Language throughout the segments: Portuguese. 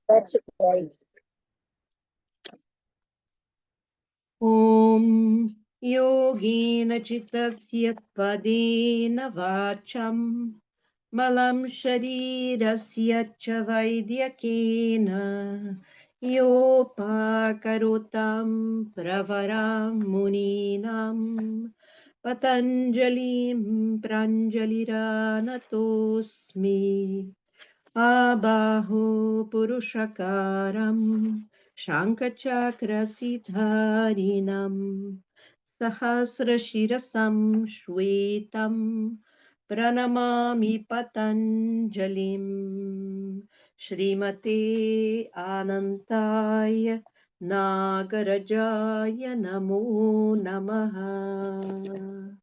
7:10. Om Yogena Chittasya Padena Vacham Malam Sharirasya Cha Vaidyakena Yopakarotam Pravaram Muninam Patanjalim Pranjaliranatosmi Abahu Purushakaram Shankhachakrasidharinam Sahasrashirasam Shwetam Pranamami Patanjalim Shrimate Anantaya Nagarajaya Namo Namaha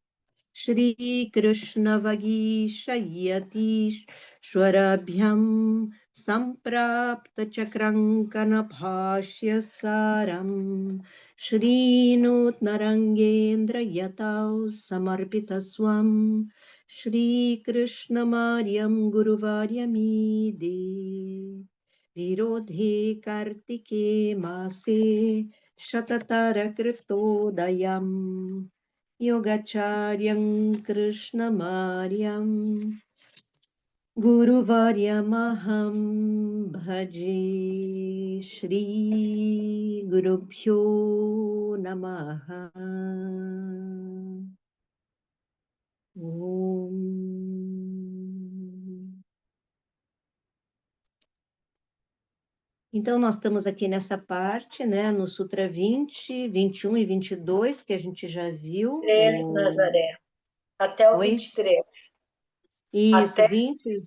Shri Krishna Vagishayati Shwarabhyam Samprapta Chakrankana Bhashya Saram Shri Nutnarangendra Yatau Samarpita Swam Shri Krishna Mariam Guruvaryamide Virodhe Kartike Mase Shatatara Kriptodayam Yogacharyam Krishna Mariam Guruvaryamaham Bhaje Shri Gurubhyo Namaha Om. Então, nós estamos aqui nessa parte, né, no Sutra 20, 21 e 22, que a gente já viu. 3, Nazaré. Até o Oi? 23. Isso, Até 20,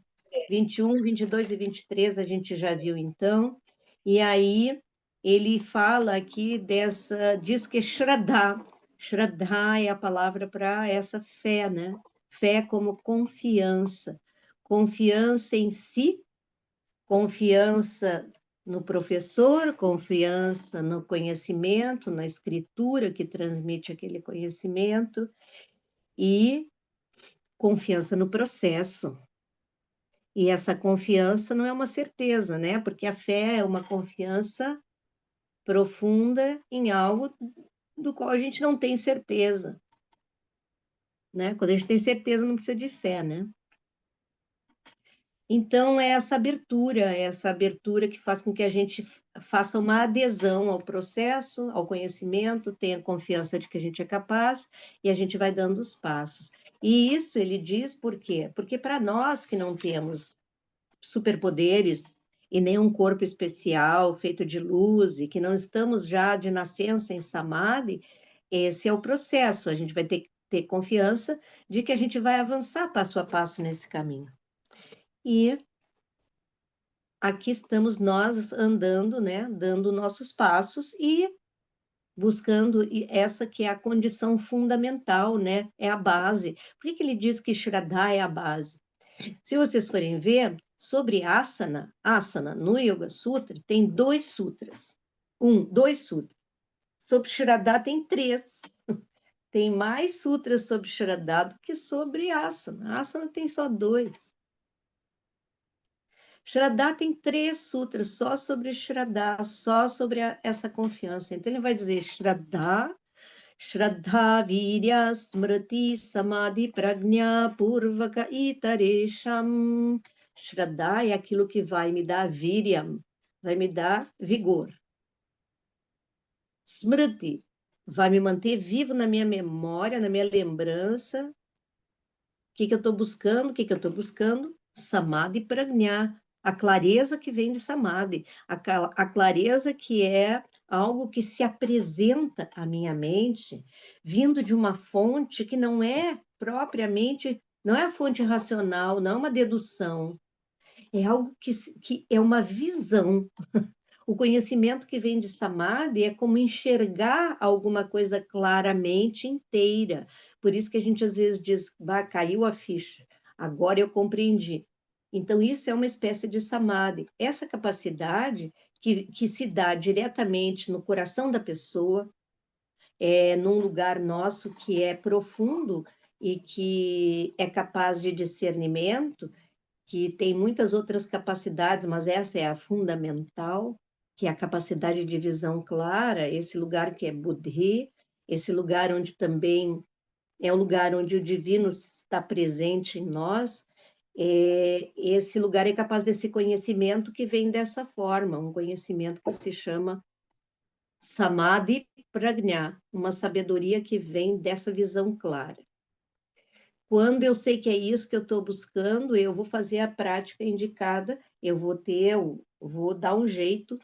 21, 22 e 23 a gente já viu, então. E aí, ele fala aqui disso que é Shraddha. Shraddha é a palavra para essa fé, né? Fé como confiança. Confiança em si, confiança no professor, confiança no conhecimento, na escritura que transmite aquele conhecimento e confiança no processo. E essa confiança não é uma certeza, né? Porque a fé é uma confiança profunda em algo do qual a gente não tem certeza, né? Quando a gente tem certeza, não precisa de fé, né? Então, é essa abertura que faz com que a gente faça uma adesão ao processo, ao conhecimento, tenha confiança de que a gente é capaz e a gente vai dando os passos. E isso ele diz por quê? Porque para nós que não temos superpoderes e nenhum corpo especial feito de luz e que não estamos já de nascença em Samadhi, esse é o processo. A gente vai ter que ter confiança de que a gente vai avançar passo a passo nesse caminho. E aqui estamos nós andando, né, dando nossos passos e buscando essa que é a condição fundamental, né, é a base. Por que ele diz que Shraddha é a base? Se vocês forem ver, sobre asana no Yoga Sutra, tem 2 sutras. 2 sutras. Sobre Shraddha tem 3. Tem mais sutras sobre Shraddha do que sobre asana. Asana tem só 2. Shraddha tem 3 sutras só sobre Shraddha, só sobre essa confiança. Então ele vai dizer Shraddha, Shraddha Virya Smriti Samadhi Prajna Purvaka Itaresham. Shraddha é aquilo que vai me dar viryam, vai me dar vigor. Smriti vai me manter vivo na minha memória, na minha lembrança. O que eu estou buscando? O que eu estou buscando? Samadhi Prajna, a clareza que vem de Samadhi, a clareza que é algo que se apresenta à minha mente, vindo de uma fonte que não é propriamente, não é a fonte racional, não é uma dedução, é algo que é uma visão. O conhecimento que vem de Samadhi é como enxergar alguma coisa claramente inteira. Por isso que a gente às vezes diz, caiu a ficha, agora eu compreendi. Então, isso é uma espécie de Samadhi. Essa capacidade que se dá diretamente no coração da pessoa, num lugar nosso que é profundo e que é capaz de discernimento, que tem muitas outras capacidades, mas essa é a fundamental, que é a capacidade de visão clara, esse lugar que é Buddhi, esse lugar onde também é o lugar onde o divino está presente em nós, esse lugar é capaz desse conhecimento que vem dessa forma, um conhecimento que se chama Samadhi Prajna, uma sabedoria que vem dessa visão clara. Quando eu sei que é isso que eu estou buscando, eu vou fazer a prática indicada, eu vou dar um jeito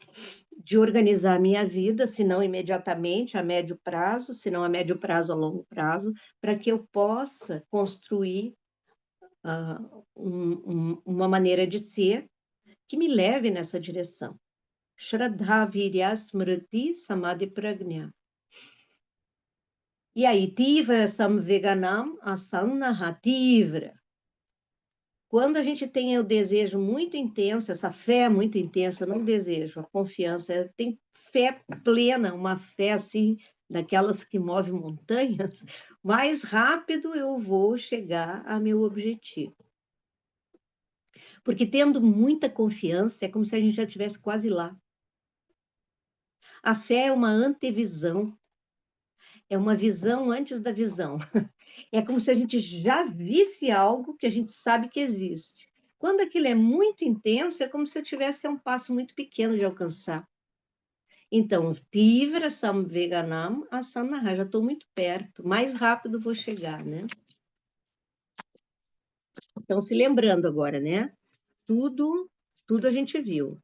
de organizar a minha vida, se não imediatamente, a médio prazo, se não a médio prazo, a longo prazo, para que eu possa construir uma maneira de ser que me leve nessa direção. Shraddha Virya Smriti Samadhi Prajna. E aí, Tivra Samveganam Asannaha Tivra. Quando a gente tem o desejo muito intenso, essa fé muito intensa, não desejo, a confiança, tem fé plena, uma fé assim, daquelas que move montanhas, mais rápido eu vou chegar a meu objetivo. Porque tendo muita confiança, é como se a gente já estivesse quase lá. A fé é uma antevisão, é uma visão antes da visão. É como se a gente já visse algo que a gente sabe que existe. Quando aquilo é muito intenso, é como se eu tivesse um passo muito pequeno de alcançar. Então, Tivra Samveganam Asanaha, já estou muito perto, mais rápido vou chegar, né? Então, se lembrando agora, né? Tudo a gente viu.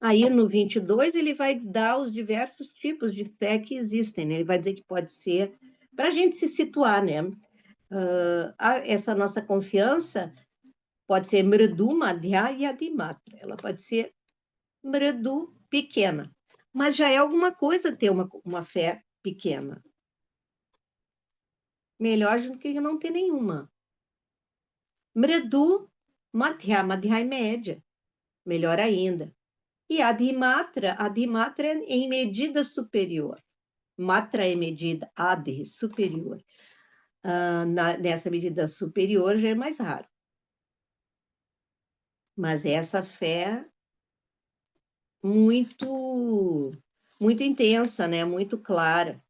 Aí, no 22, ele vai dar os diversos tipos de fé que existem, né? Ele vai dizer que pode ser, para a gente se situar, né? Essa nossa confiança pode ser mridu, madhya e adimatra. Ela pode ser mridu, pequena. Mas já é alguma coisa ter uma fé pequena. Melhor do que não ter nenhuma. Mridu, madhya, madhya é média. Melhor ainda. E adimatra é em medida superior. Matra é medida, adi, superior. Nessa medida superior já é mais raro. Mas essa fé muito muito intensa, né? Muito clara.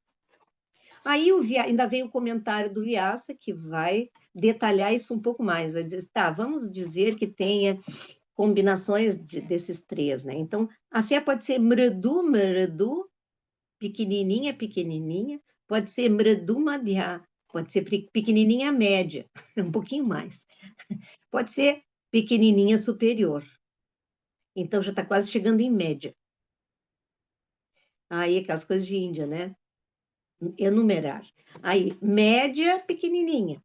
Aí ainda vem o comentário do Vyasa, que vai detalhar isso um pouco mais, vai dizer, tá, vamos dizer que tenha combinações desses três, né? Então, a fé pode ser mridu, mridu, pequenininha, pequenininha, pode ser mridu madhya, pode ser pequenininha média, um pouquinho mais. Pode ser pequenininha superior. Então, já está quase chegando em média. Aí, aquelas coisas de Índia, né? Enumerar. Aí, média, pequenininha.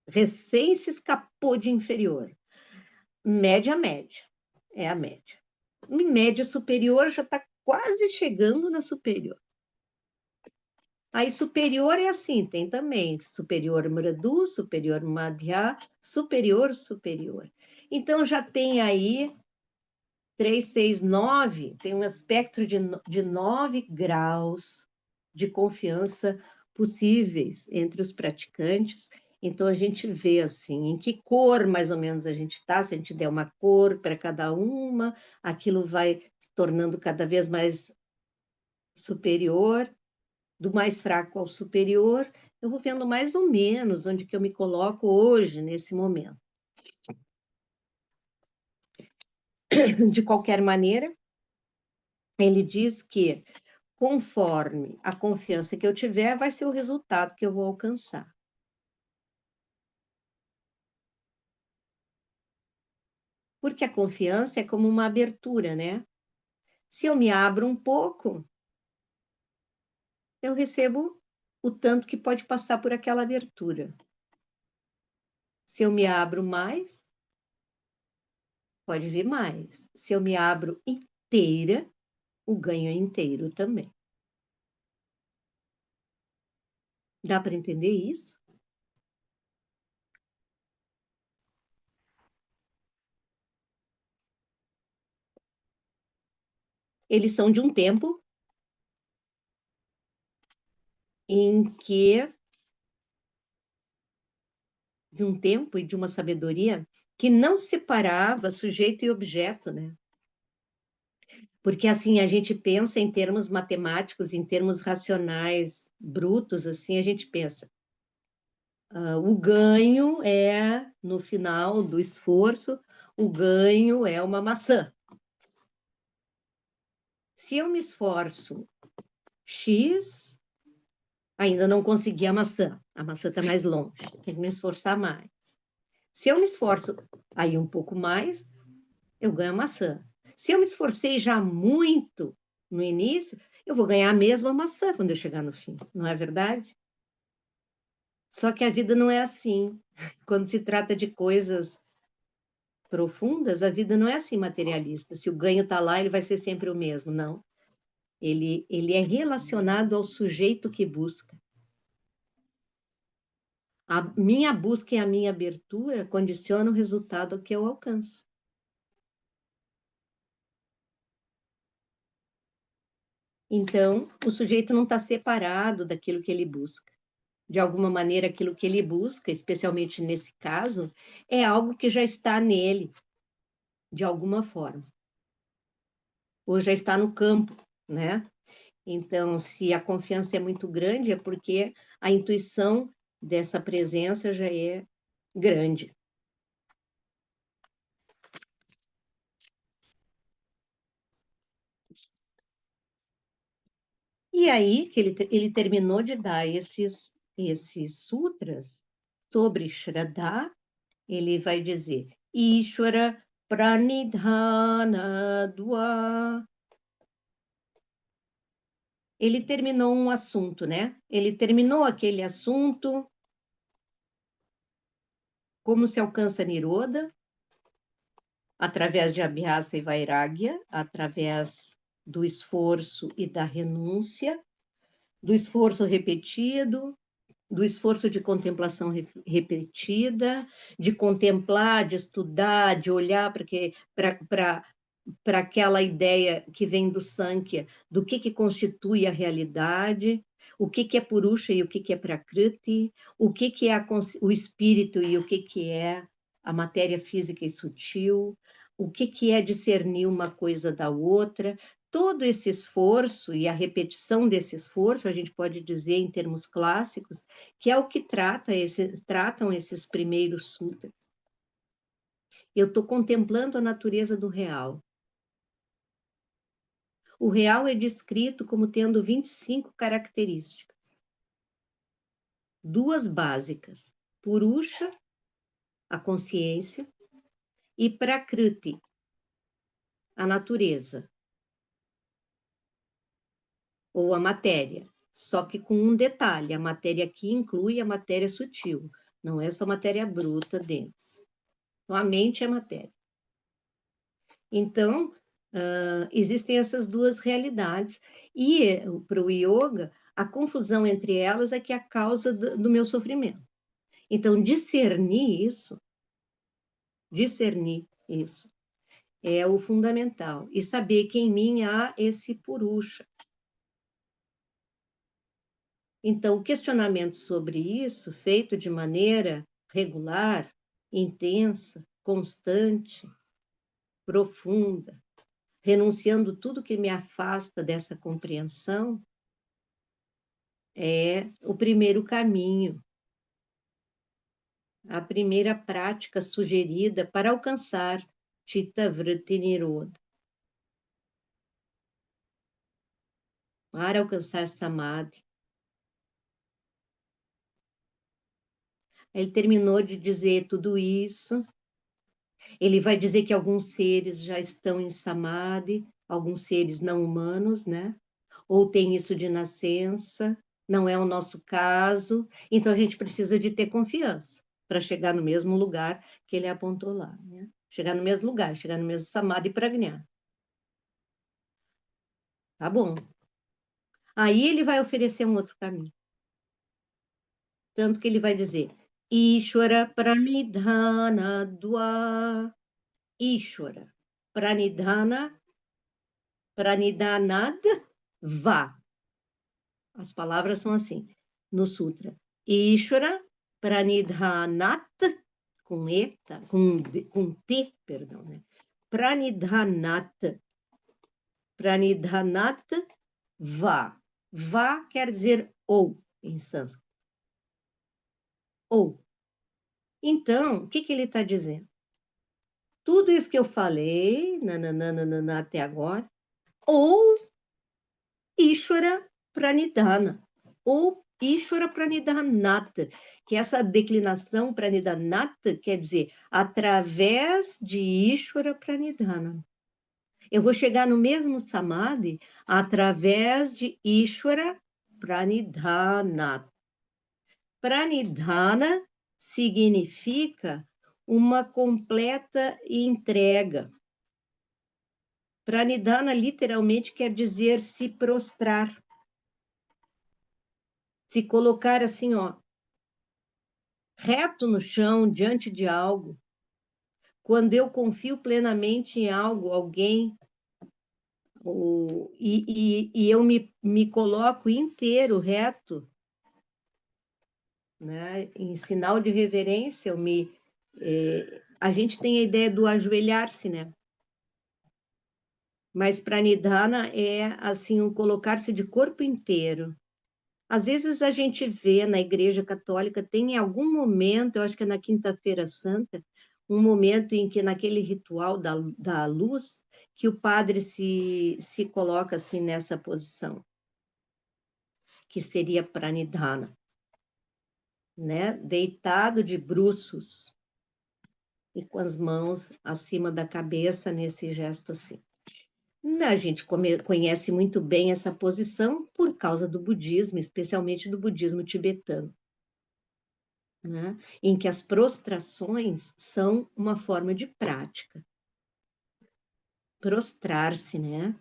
Recém se escapou de inferior. Média, média. É a média. Em média superior, já está quase chegando na superior. Aí, superior é assim, tem também superior mradu, superior madhya, superior, superior. Então, já tem aí 3, 6, 9, tem um espectro de 9 graus de confiança possíveis entre os praticantes. Então, a gente vê, assim, em que cor, mais ou menos, a gente está. Se a gente der uma cor para cada uma, aquilo vai se tornando cada vez mais superior, do mais fraco ao superior. Eu vou vendo mais ou menos onde que eu me coloco hoje, nesse momento. De qualquer maneira, ele diz que conforme a confiança que eu tiver, vai ser o resultado que eu vou alcançar. Porque a confiança é como uma abertura, né? Se eu me abro um pouco, eu recebo o tanto que pode passar por aquela abertura. Se eu me abro mais, pode vir mais. Se eu me abro inteira, o ganho é inteiro também. Dá para entender isso? Eles são de um tempo em que, de um tempo e de uma sabedoria que não separava sujeito e objeto, né? Porque, assim, a gente pensa em termos matemáticos, em termos racionais, brutos, assim, a gente pensa, o ganho é, no final do esforço, o ganho é uma maçã. Se eu me esforço X, ainda não consegui a maçã está mais longe, tem que me esforçar mais. Se eu me esforço aí um pouco mais, eu ganho a maçã. Se eu me esforcei já muito no início, eu vou ganhar a mesma maçã quando eu chegar no fim, não é verdade? Só que a vida não é assim. Quando se trata de coisas profundas, a vida não é assim materialista. Se o ganho está lá, ele vai ser sempre o mesmo. Não. Ele é relacionado ao sujeito que busca. A minha busca e a minha abertura condicionam o resultado que eu alcanço. Então, o sujeito não está separado daquilo que ele busca. De alguma maneira, aquilo que ele busca, especialmente nesse caso, é algo que já está nele, de alguma forma. Ou já está no campo, né? Então, se a confiança é muito grande, é porque a intuição dessa presença já é grande. E aí que ele terminou de dar esses sutras sobre Shraddha, ele vai dizer Ishvara Pranidhana Dua. Ele terminou um assunto, né? Ele terminou aquele assunto, como se alcança Niroda, através de Abhyasa e Vairagya, através do esforço e da renúncia, do esforço repetido, do esforço de contemplação repetida, de contemplar, de estudar, de olhar para aquela ideia que vem do Sankhya, do que constitui a realidade, o que é Purusha e o que é Prakriti, o que é o espírito e o que é a matéria física e sutil, o que é discernir uma coisa da outra. Todo esse esforço e a repetição desse esforço, a gente pode dizer em termos clássicos, que é o que tratam esses primeiros sutras. Eu estou contemplando a natureza do real. O real é descrito como tendo 25 características. Duas básicas, Purusha, a consciência, e Prakriti, a natureza, ou a matéria. Só que com um detalhe, a matéria aqui inclui a matéria sutil, não é só matéria bruta, densa. Então, a mente é matéria. Então, existem essas duas realidades. E, para o yoga, a confusão entre elas é que é a causa do meu sofrimento. Então, discernir isso é o fundamental. E saber que em mim há esse purusha. Então, o questionamento sobre isso, feito de maneira regular, intensa, constante, profunda, renunciando tudo que me afasta dessa compreensão, é o primeiro caminho, a primeira prática sugerida para alcançar Chitta Vritti Nirodha, para alcançar Samadhi. Ele terminou de dizer tudo isso. Ele vai dizer que alguns seres já estão em Samadhi, alguns seres não humanos, né? Ou tem isso de nascença, não é o nosso caso. Então a gente precisa de ter confiança para chegar no mesmo lugar que ele apontou lá, né? Chegar no mesmo lugar, chegar no mesmo Samadhi e Prajna. Tá bom. Aí ele vai oferecer um outro caminho. Tanto que ele vai dizer Ishvara Pranidhana Dua. Ishvara Pranidhana, Pranidhanad Va. As palavras são assim no sutra. Ishvara Pranidhanat com E, tá? com T, perdão, né? Pranidhanat. Pranidhanat va. Va quer dizer ou, em sânscrito. Ou. Então, o que ele está dizendo? Tudo isso que eu falei, nananana, até agora, ou Ishvara Pranidhana, ou Ishvara Pranidhanata, que essa declinação Pranidhanata quer dizer através de Ishvara Pranidhana. Eu vou chegar no mesmo Samadhi através de Ishvara Pranidhana. Pranidhana significa uma completa entrega. Pranidhana literalmente quer dizer se prostrar. Se colocar assim, ó, reto no chão, diante de algo. Quando eu confio plenamente em algo, alguém, e eu me coloco inteiro, reto, né? Em sinal de reverência, a gente tem a ideia do ajoelhar-se, né? Mas pranidhana é assim o colocar-se de corpo inteiro. Às vezes a gente vê na Igreja Católica, tem em algum momento, eu acho que é na Quinta-feira Santa, um momento em que naquele ritual da luz, que o padre se coloca assim nessa posição, que seria pranidhana, né? Deitado de bruços e com as mãos acima da cabeça nesse gesto assim. A gente conhece muito bem essa posição por causa do budismo, especialmente do budismo tibetano, né? Em que as prostrações são uma forma de prática. Prostrar-se, né?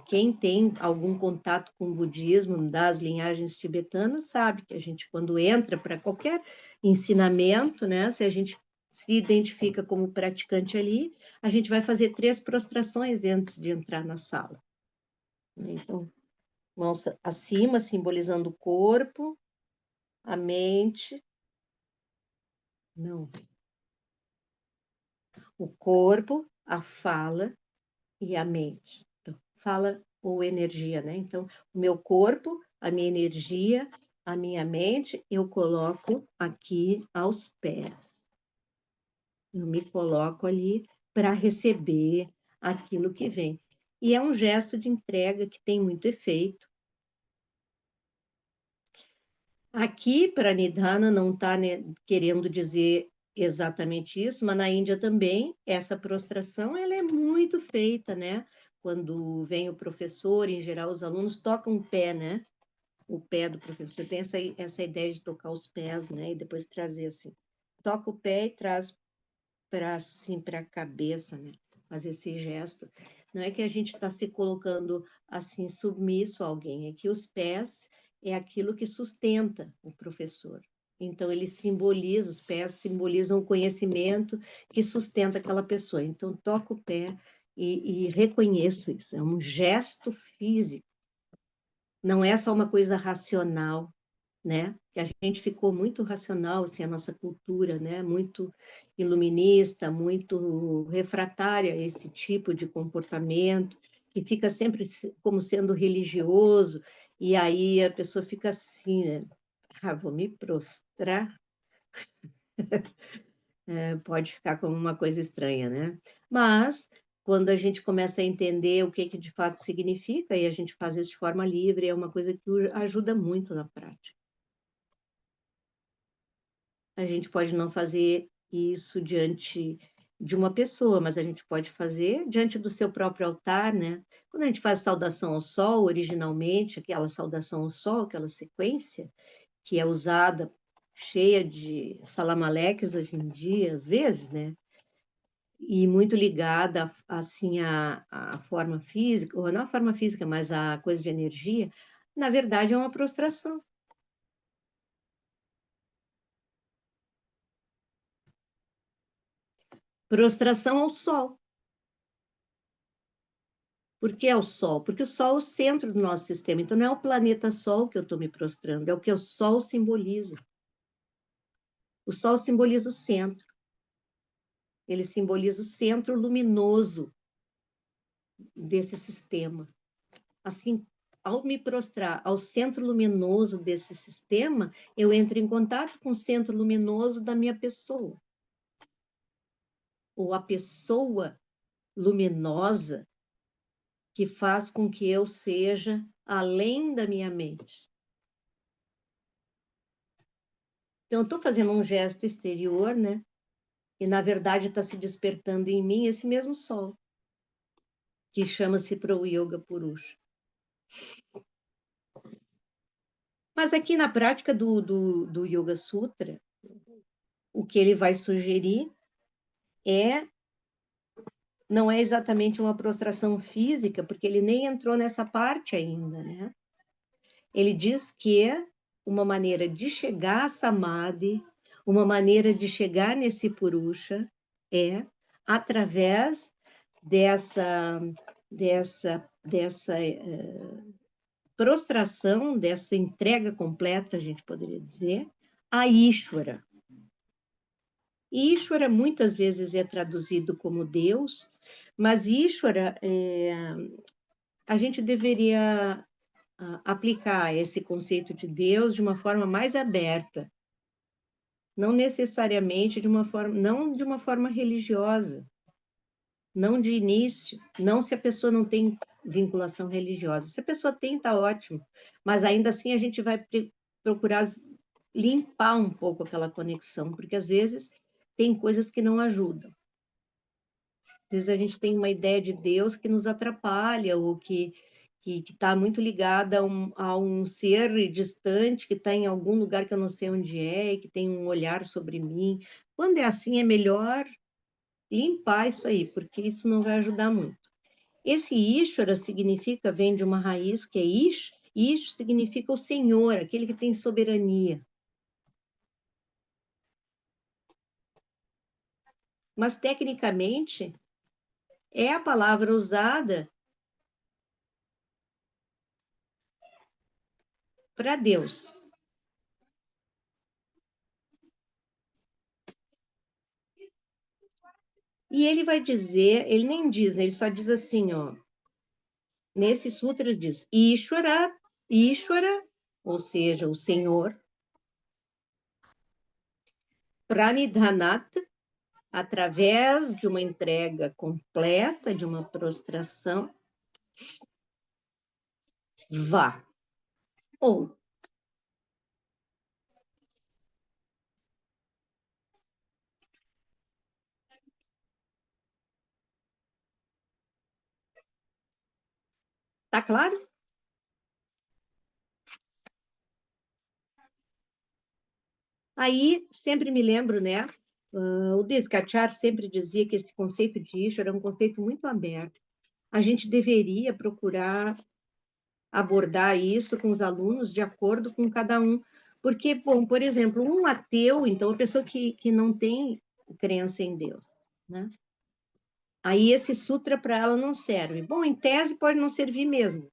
Quem tem algum contato com o budismo das linhagens tibetanas sabe que a gente, quando entra para qualquer ensinamento, né? Se a gente se identifica como praticante ali, a gente vai fazer 3 prostrações antes de entrar na sala. Então, mãos acima, simbolizando o corpo, a mente. Não. O corpo, a fala e a mente. Então, fala ou energia, né? Então, o meu corpo, a minha energia, a minha mente, eu coloco aqui aos pés. Eu me coloco ali para receber aquilo que vem. E é um gesto de entrega que tem muito efeito. Aqui, para Nidhana, não está, né, querendo dizer exatamente isso, mas na Índia também, essa prostração ela é muito feita, né? Quando vem o professor, em geral, os alunos tocam o pé, né? O pé do professor. Tem essa ideia de tocar os pés, né? E depois trazer assim. Toca o pé e traz para assim, para a cabeça, né? Fazer esse gesto. Não é que a gente está se colocando assim submisso a alguém, é que os pés é aquilo que sustenta o professor. Então, ele simboliza, os pés simbolizam o conhecimento que sustenta aquela pessoa. Então, toco o pé e reconheço isso. É um gesto físico. Não é só uma coisa racional, né? Que a gente ficou muito racional, assim, a nossa cultura, né? Muito iluminista, muito refratária a esse tipo de comportamento, que fica sempre como sendo religioso, e aí a pessoa fica assim, né? Vou me prostrar, pode ficar como uma coisa estranha, né? Mas quando a gente começa a entender o que de fato significa, e a gente faz isso de forma livre, é uma coisa que ajuda muito na prática. A gente pode não fazer isso diante de uma pessoa, mas a gente pode fazer diante do seu próprio altar, né? Quando a gente faz saudação ao sol, originalmente, aquela saudação ao sol, aquela sequência, que é usada, cheia de salamaleques hoje em dia, às vezes, né? E muito ligada, assim, à forma física, ou não à forma física, mas à coisa de energia, na verdade é uma prostração. Prostração ao sol. Por que é o Sol? Porque o Sol é o centro do nosso sistema. Então, não é o planeta Sol que eu estou me prostrando, é o que o Sol simboliza. O Sol simboliza o centro. Ele simboliza o centro luminoso desse sistema. Assim, ao me prostrar ao centro luminoso desse sistema, eu entro em contato com o centro luminoso da minha pessoa. Ou a pessoa luminosa que faz com que eu seja além da minha mente. Então, eu estou fazendo um gesto exterior, né? E, na verdade, está se despertando em mim esse mesmo sol, que chama-se Pro Yoga Purusha. Mas aqui na prática do Yoga Sutra, o que ele vai sugerir não é exatamente uma prostração física, porque ele nem entrou nessa parte ainda, né? Ele diz que uma maneira de chegar a Samadhi, uma maneira de chegar nesse Purusha é através dessa prostração, dessa entrega completa, a gente poderia dizer, a Ishvara. Ishvara muitas vezes é traduzido como Deus, mas Ishvara, a gente deveria aplicar esse conceito de Deus de uma forma mais aberta, não necessariamente não de uma forma religiosa, não de início, não se a pessoa não tem vinculação religiosa. Se a pessoa tem, está ótimo, mas ainda assim a gente vai procurar limpar um pouco aquela conexão, porque às vezes tem coisas que não ajudam. Às vezes a gente tem uma ideia de Deus que nos atrapalha, ou que está muito ligada a um ser distante, que está em algum lugar que eu não sei onde é, e que tem um olhar sobre mim. Quando é assim, é melhor limpar isso aí, porque isso não vai ajudar muito. Esse Ishvara vem de uma raiz que é Ish significa o Senhor, aquele que tem soberania. Mas, tecnicamente, é a palavra usada para Deus. E ele vai dizer, ele nem diz, né? Ele só diz assim, ó, nesse sutra ele diz, Ishvara, ou seja, o Senhor, Pranidhanat, através de uma entrega completa, de uma prostração, vá. Ou, tá claro? Aí, sempre me lembro, né? O Descartes sempre dizia que esse conceito de Ishvara era um conceito muito aberto. A gente deveria procurar abordar isso com os alunos de acordo com cada um. Porque, bom, por exemplo, um ateu, então, a pessoa que não tem crença em Deus, né? Aí esse sutra para ela não serve. Bom, em tese pode não servir mesmo,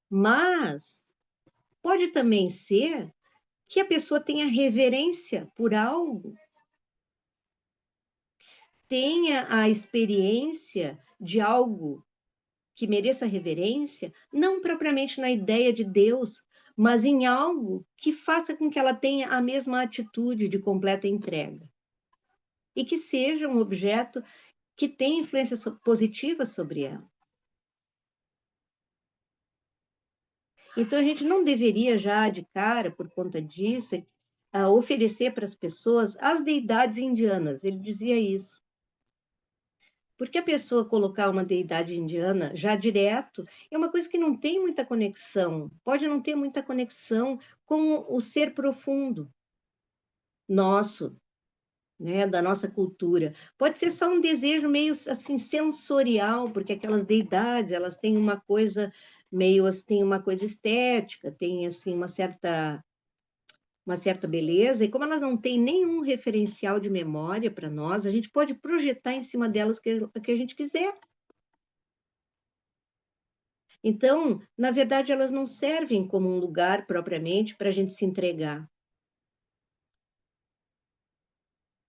mas pode também ser que a pessoa tenha reverência por algo, tenha a experiência de algo que mereça reverência, não propriamente na ideia de Deus, mas em algo que faça com que ela tenha a mesma atitude de completa entrega. E que seja um objeto que tenha influência positiva sobre ela. Então, a gente não deveria já, de cara, por conta disso, oferecer para as pessoas as deidades indianas. Ele dizia isso. Porque a pessoa colocar uma deidade indiana já direto é uma coisa que não tem muita conexão, pode não ter muita conexão com o ser profundo nosso, né, da nossa cultura. Pode ser só um desejo meio assim sensorial, porque aquelas deidades, elas têm uma coisa meio assim, tem uma coisa estética, tem assim uma certa beleza, e como elas não têm nenhum referencial de memória para nós, a gente pode projetar em cima delas o que a gente quiser. Então, na verdade, elas não servem como um lugar propriamente para a gente se entregar.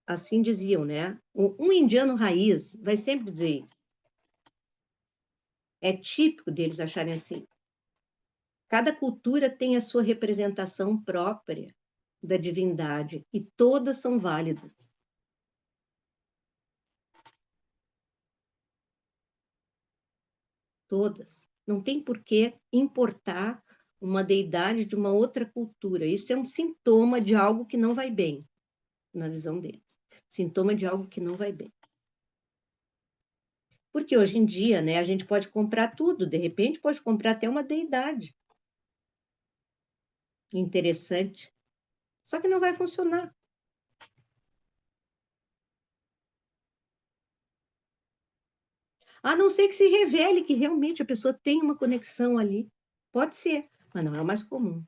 assim diziam, né? Um indiano raiz vai sempre dizer isso. É típico deles acharem assim. Cada cultura tem a sua representação própria da divindade e todas são válidas. Todas. Não tem por que importar uma deidade de uma outra cultura. Isso é um sintoma de algo que não vai bem, na visão deles. Sintoma de algo que não vai bem. Porque hoje em dia, né, a gente pode comprar tudo, de repente pode comprar até uma deidade interessante, só que não vai funcionar. A não ser que se revele que realmente a pessoa tem uma conexão ali. Pode ser, mas não é o mais comum.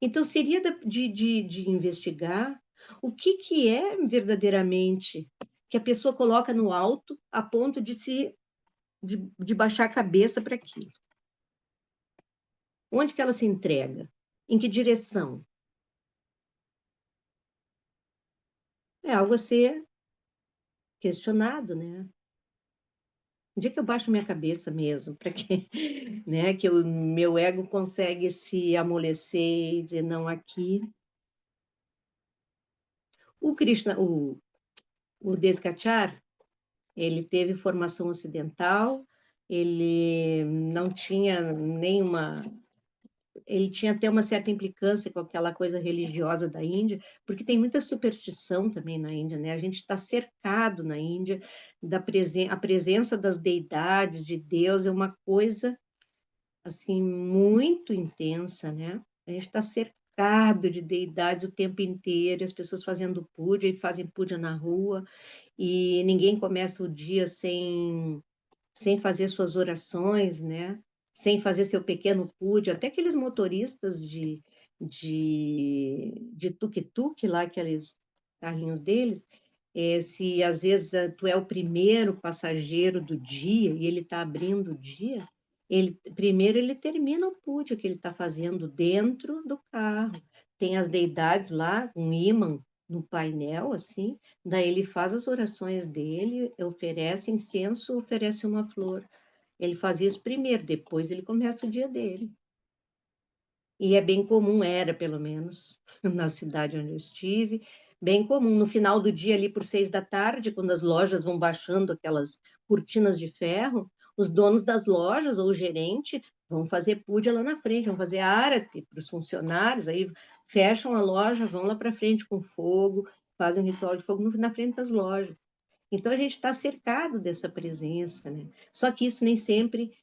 Então, seria de investigar o que é verdadeiramente que a pessoa coloca no alto a ponto de baixar a cabeça para aquilo. Onde que ela se entrega? Em que direção? É algo a ser questionado, né? Onde é que eu baixo minha cabeça mesmo? Para que, né, que o meu ego consegue se amolecer e dizer, não, aqui. O Krishna, o Descachar, ele teve formação ocidental, ele não tinha nenhuma. Ele tinha até uma certa implicância com aquela coisa religiosa da Índia, porque tem muita superstição também na Índia, né? A gente está cercado na Índia a presença das deidades, de Deus, é uma coisa assim muito intensa, né? A gente está cercado de deidades o tempo inteiro, as pessoas fazendo puja e fazem puja na rua, e ninguém começa o dia sem fazer suas orações, né? Sem fazer seu pequeno puja, até aqueles motoristas de tuk-tuk lá, aqueles carrinhos deles, se às vezes tu é o primeiro passageiro do dia e ele está abrindo o dia, primeiro ele termina o puja que ele está fazendo dentro do carro. Tem as deidades lá, um ímã no painel, assim, daí ele faz as orações dele, oferece incenso, oferece uma flor. Ele faz isso primeiro, depois ele começa o dia dele. E é bem comum, era pelo menos, na cidade onde eu estive, bem comum. No final do dia, ali por 6 da tarde, quando as lojas vão baixando aquelas cortinas de ferro, os donos das lojas ou o gerente vão fazer puja lá na frente, vão fazer árati para os funcionários, aí fecham a loja, vão lá para frente com fogo, fazem um ritual de fogo na frente das lojas. Então a gente está cercado dessa presença, né? Só que isso nem sempre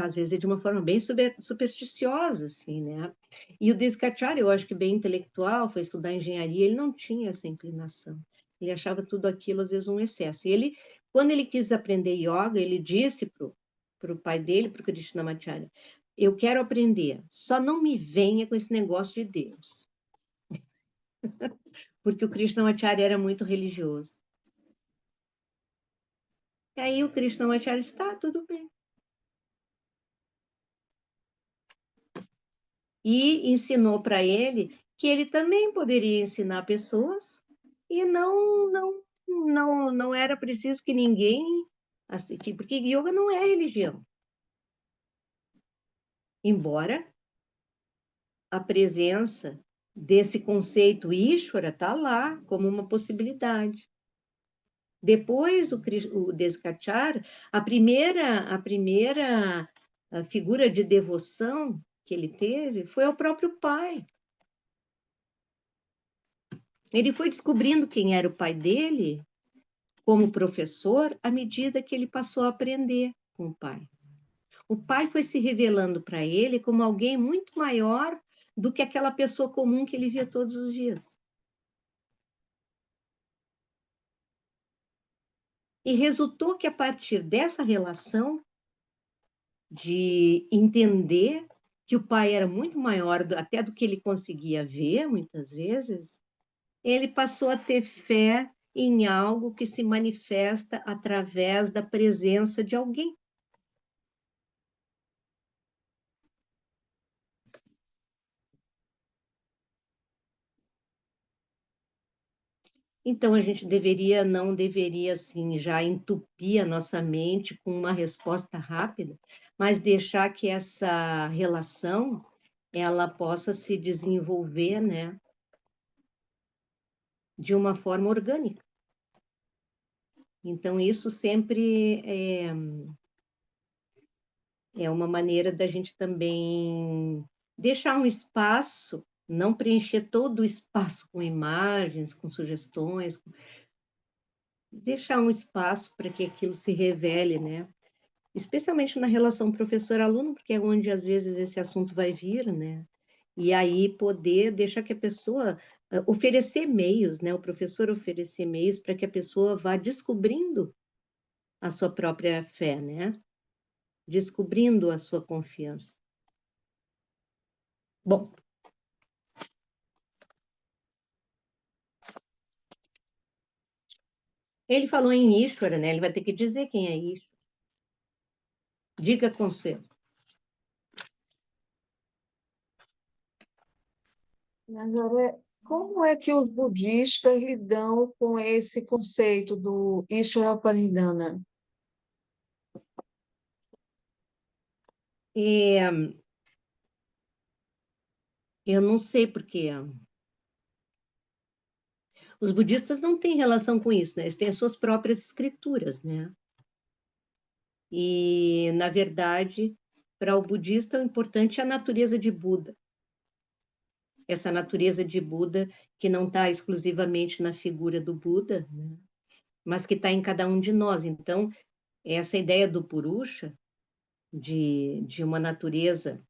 às vezes é de uma forma bem supersticiosa, assim, né? E o Descartes, eu acho que bem intelectual, foi estudar engenharia, ele não tinha essa inclinação. Ele achava tudo aquilo, às vezes, um excesso. E ele, quando ele quis aprender yoga, ele disse para o pai dele, para o Krishnamacharya, eu quero aprender, só não me venha com esse negócio de Deus. Porque o Krishnamacharya era muito religioso. E aí o Krishnamacharya está, tudo bem. E ensinou para ele que ele também poderia ensinar pessoas e não era preciso que ninguém assim, porque yoga não é religião, embora a presença desse conceito Ishvara está lá como uma possibilidade. Depois o Descartes, a figura de devoção que ele teve foi ao próprio pai. Ele foi descobrindo quem era o pai dele como professor à medida que ele passou a aprender com o pai. O pai foi se revelando para ele como alguém muito maior do que aquela pessoa comum que ele via todos os dias. E resultou que, a partir dessa relação, de entender que o pai era muito maior até do que ele conseguia ver, muitas vezes, ele passou a ter fé em algo que se manifesta através da presença de alguém. Então, a gente não deveria, assim, já entupir a nossa mente com uma resposta rápida, mas deixar que essa relação, ela possa se desenvolver, né, de uma forma orgânica. Então, isso sempre é uma maneira da gente também deixar um espaço, não preencher todo o espaço com imagens, com sugestões, deixar um espaço para que aquilo se revele, né? Especialmente na relação professor-aluno, porque é onde às vezes esse assunto vai vir, né? E aí poder deixar que a pessoa oferecer meios, né? O professor oferecer meios para que a pessoa vá descobrindo a sua própria fé, né? Descobrindo a sua confiança. Bom, ele falou em Ishvara, né? Ele vai ter que dizer quem é Ishvara. Diga, Consuelo. Agora, como é que os budistas lidam com esse conceito do Ishvara Pranidhana? Eu não sei porque os budistas não têm relação com isso, né? Eles têm as suas próprias escrituras, né? E, na verdade, para o budista, o importante é a natureza de Buda. Essa natureza de Buda que não está exclusivamente na figura do Buda, né? Mas que está em cada um de nós. Então, essa ideia do Purusha, de uma natureza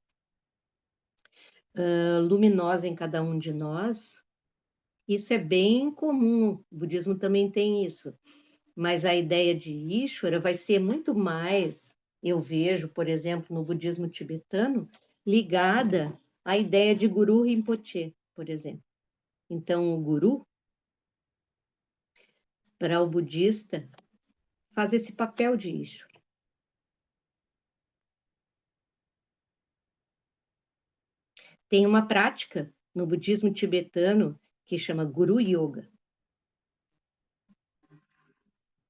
luminosa em cada um de nós, isso é bem comum. O budismo também tem isso. Mas a ideia de Ishvara vai ser muito mais, eu vejo, por exemplo, no budismo tibetano, ligada à ideia de Guru Rinpoche, por exemplo. Então, o guru, para o budista, faz esse papel de Ishvara. Tem uma prática no budismo tibetano que chama Guru Yoga,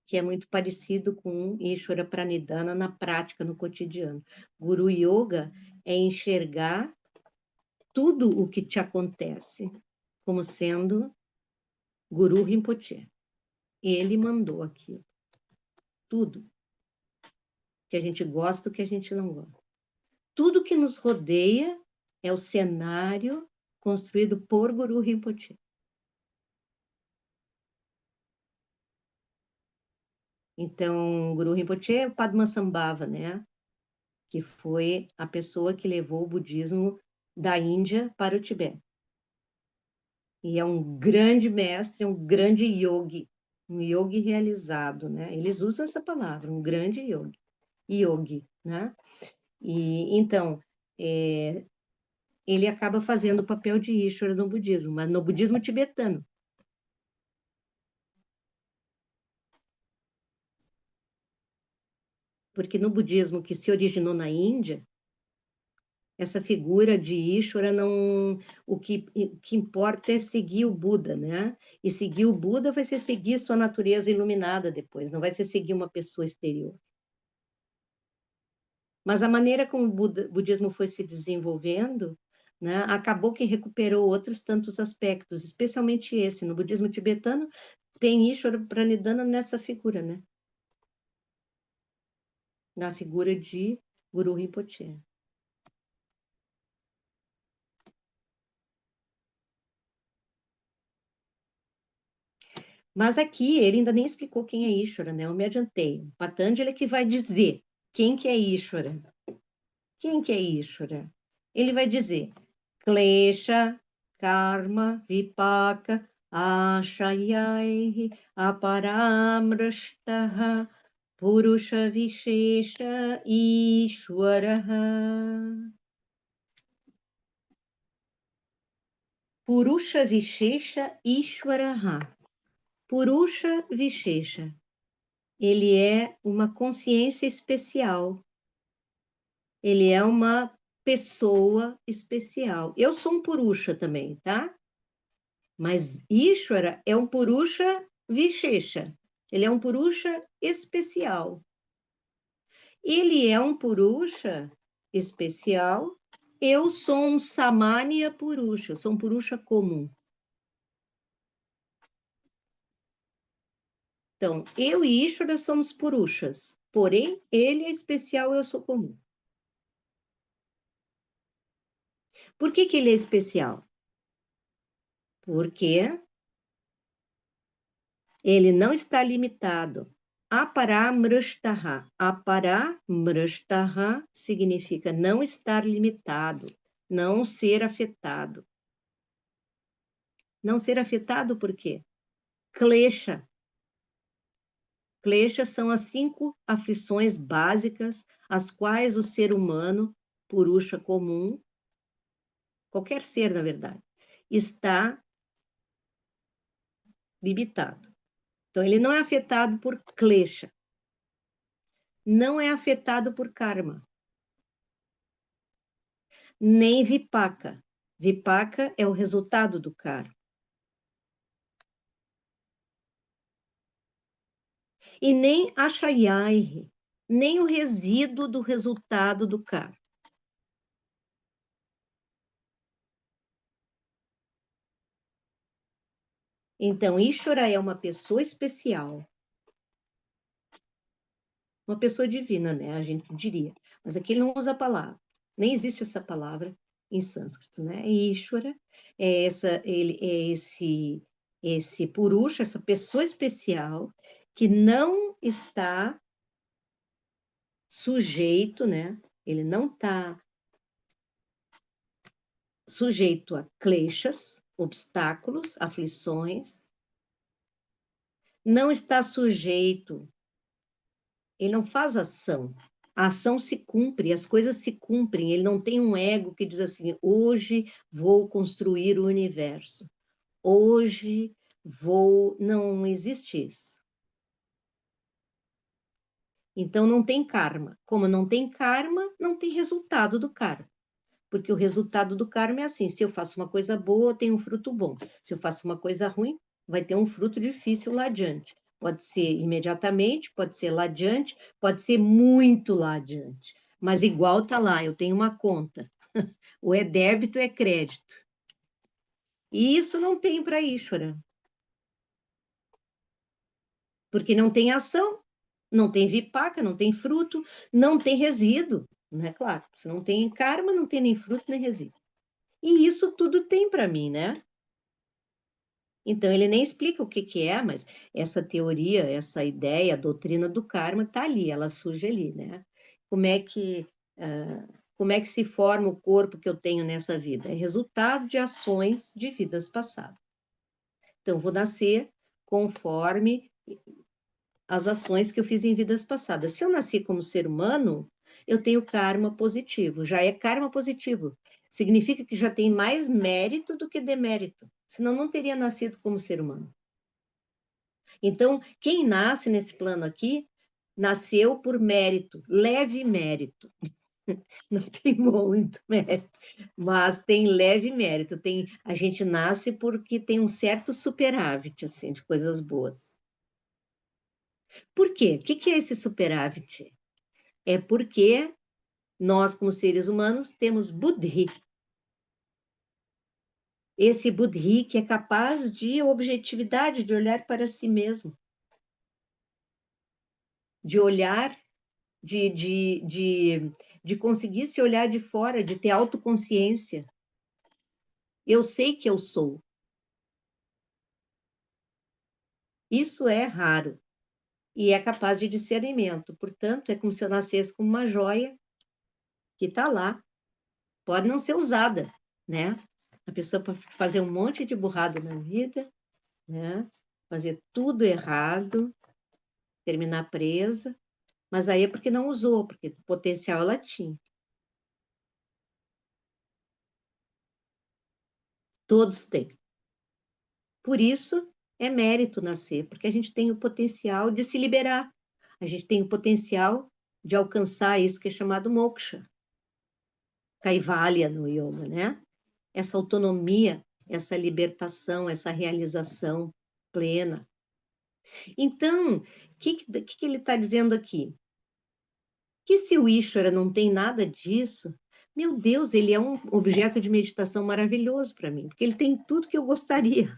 que é muito parecido com Ishvara Pranidhana na prática, no cotidiano. Guru Yoga é enxergar tudo o que te acontece como sendo Guru Rinpoche. Ele mandou aquilo. Tudo. Que a gente gosta, o que a gente não gosta. Tudo que nos rodeia é o cenário construído por Guru Rinpoche. Então, Guru Rinpoche é o Padmasambhava, né? Que foi a pessoa que levou o budismo da Índia para o Tibete. E é um grande mestre, é um grande yogi, um yogi realizado, né? Eles usam essa palavra, um grande yogi, né? E então, ele acaba fazendo o papel de Ishvara no budismo, mas no budismo tibetano. Porque no budismo que se originou na Índia, essa figura de Ishvara não. O que importa é seguir o Buda, né? E seguir o Buda vai ser seguir sua natureza iluminada depois, não vai ser seguir uma pessoa exterior. Mas a maneira como o budismo foi se desenvolvendo, né, acabou que recuperou outros tantos aspectos, especialmente esse. No budismo tibetano, tem Ishvara Pranidhana nessa figura, né? Na figura de Guru Rinpoche. Mas aqui ele ainda nem explicou quem é Ishvara, né? Eu me adiantei. O Patanjali é que vai dizer quem que é Ishvara. Quem que é Ishvara? Ele vai dizer Klesha, Karma, Vipaka, Ashayai, Aparamrashtaha, Purusha Vishesha, Ishvaraha. Purusha Vishesha, Ishvaraha. Purusha Vishesha. Ele é uma consciência especial. Ele é uma pessoa especial. Eu sou um Purusha também, tá? Mas Ishvara é um Purusha Vishesha. Ele é um Purusha especial. Ele é um Purusha especial. Eu sou um Samanya Purusha, eu sou um Purusha comum. Então, eu e Ishvara somos Purushas, porém, ele é especial, eu sou comum. Por que ele é especial? Porque ele não está limitado. Aparamrishtaha. Aparamrishtaha significa não estar limitado, não ser afetado. Não ser afetado por quê? Klesha. Kleshas são as 5 aflições básicas, as quais o ser humano, purusha comum, qualquer ser, na verdade, está limitado. Então, ele não é afetado por klesha, não é afetado por karma, nem vipaka. Vipaka é o resultado do karma. E nem ashayai, nem o resíduo do resultado do karma. Então, Ishvara é uma pessoa especial, uma pessoa divina, né? A gente diria. Mas aqui ele não usa a palavra. Nem existe essa palavra em sânscrito, né? Ishvara ele é esse purusha, essa pessoa especial que não está sujeito, né? Ele não está sujeito a kleshas, obstáculos, aflições, não está sujeito, ele não faz ação. A ação se cumpre, as coisas se cumprem. Ele não tem um ego que diz assim: hoje vou construir o universo. Hoje vou. Não existe isso. Então não tem karma. Como não tem karma, não tem resultado do karma. Porque o resultado do karma é assim: se eu faço uma coisa boa, tem um fruto bom. Se eu faço uma coisa ruim, vai ter um fruto difícil lá adiante. Pode ser imediatamente, pode ser lá adiante, pode ser muito lá adiante. Mas igual tá lá, eu tenho uma conta. Ou é débito, ou é crédito. E isso não tem para Ishvara. Porque não tem ação, não tem vipaka, não tem fruto, não tem resíduo. Não é claro? Se não tem karma, não tem nem fruto, nem resíduo. E isso tudo tem para mim, né? Então, ele nem explica o que que é, mas essa teoria, essa ideia, a doutrina do karma está ali, ela surge ali, né? Como é que, como é que se forma o corpo que eu tenho nessa vida? É resultado de ações de vidas passadas. Então, vou nascer conforme as ações que eu fiz em vidas passadas. Se eu nasci como ser humano, eu tenho karma positivo, já é karma positivo. Significa que já tem mais mérito do que demérito, senão não teria nascido como ser humano. Então, quem nasce nesse plano aqui, nasceu por mérito, leve mérito. Não tem muito mérito, mas tem leve mérito. A gente nasce porque tem um certo superávit, assim, de coisas boas. Por quê? O que é esse superávit? É porque nós, como seres humanos, temos buddhi. Esse buddhi que é capaz de objetividade, de olhar para si mesmo, de olhar, de conseguir se olhar de fora, de ter autoconsciência. Eu sei que eu sou. Isso é raro e é capaz de discernimento. Portanto, é como se eu nascesse com uma joia que está lá. Pode não ser usada, né? A pessoa pode fazer um monte de burrada na vida, né? Fazer tudo errado, terminar presa, mas aí é porque não usou, porque potencial ela tinha. Todos têm. Por isso é mérito nascer, porque a gente tem o potencial de se liberar. A gente tem o potencial de alcançar isso que é chamado moksha, kaivalya no yoga, né? Essa autonomia, essa libertação, essa realização plena. Então, o que ele está dizendo aqui? Que se o Ishvara não tem nada disso, meu Deus, ele é um objeto de meditação maravilhoso para mim, porque ele tem tudo que eu gostaria.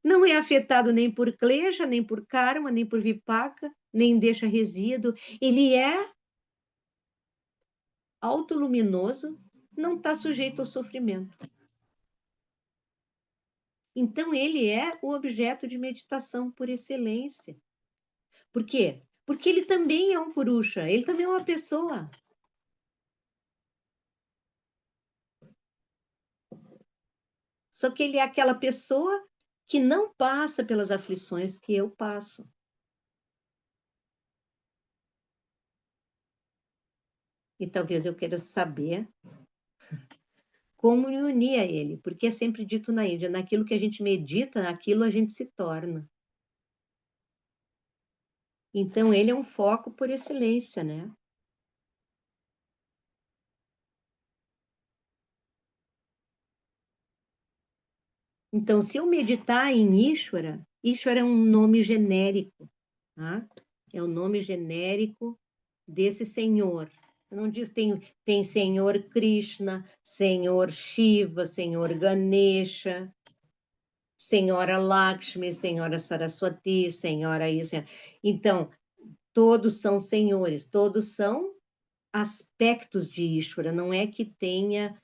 Não é afetado nem por klesha, nem por karma, nem por vipaka, nem deixa resíduo. Ele é autoluminoso, não está sujeito ao sofrimento. Então, ele é o objeto de meditação por excelência. Por quê? Porque ele também é um purusha, ele também é uma pessoa. Só que ele é aquela pessoa que não passa pelas aflições que eu passo. E talvez eu queira saber como me unir a ele, porque é sempre dito na Índia, naquilo que a gente medita, naquilo a gente se torna. Então, ele é um foco por excelência, né? Então, se eu meditar em Ishvara, Ishvara é um nome genérico, tá? É o nome genérico desse Senhor. Não diz tem Senhor Krishna, Senhor Shiva, Senhor Ganesha, Senhora Lakshmi, Senhora Saraswati, Senhora isso. Então, todos são senhores, todos são aspectos de Ishvara. Não é que tenha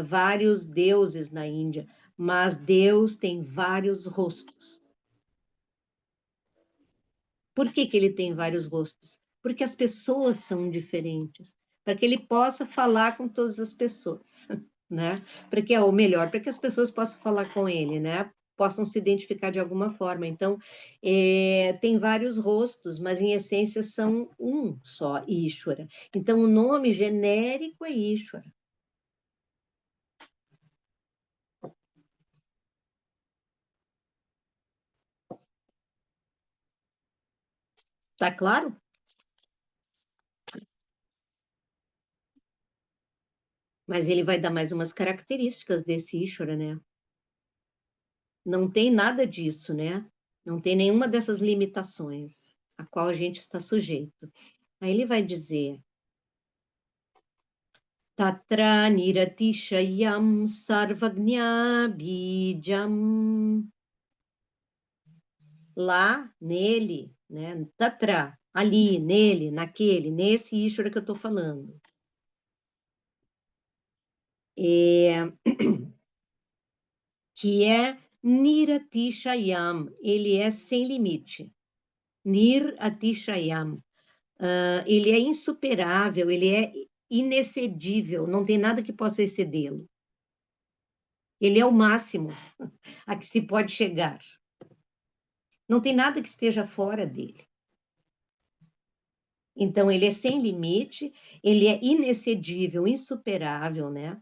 vários deuses na Índia, mas Deus tem vários rostos. Por que ele tem vários rostos? Porque as pessoas são diferentes, para que ele possa falar com todas as pessoas, né? Para que, ou melhor, para que as pessoas possam falar com ele, né? Possam se identificar de alguma forma. Então, tem vários rostos, mas em essência são um só, Ishvara. Então, o nome genérico é Ishvara. Tá claro? Mas ele vai dar mais umas características desse Ishvara, né? Não tem nada disso, né? Não tem nenhuma dessas limitações a qual a gente está sujeito. Aí ele vai dizer: Tatra niratishayam sarvagnya bijam. Lá, nele, né? Tatra, ali, nele, naquele, nesse Ishvara que eu estou falando. Que é Niratishayam, ele é sem limite. Niratishayam. Ele é insuperável, ele é inexcedível, não tem nada que possa excedê-lo. Ele é o máximo a que se pode chegar. Não tem nada que esteja fora dele. Então, ele é sem limite, ele é inexcedível, insuperável, né?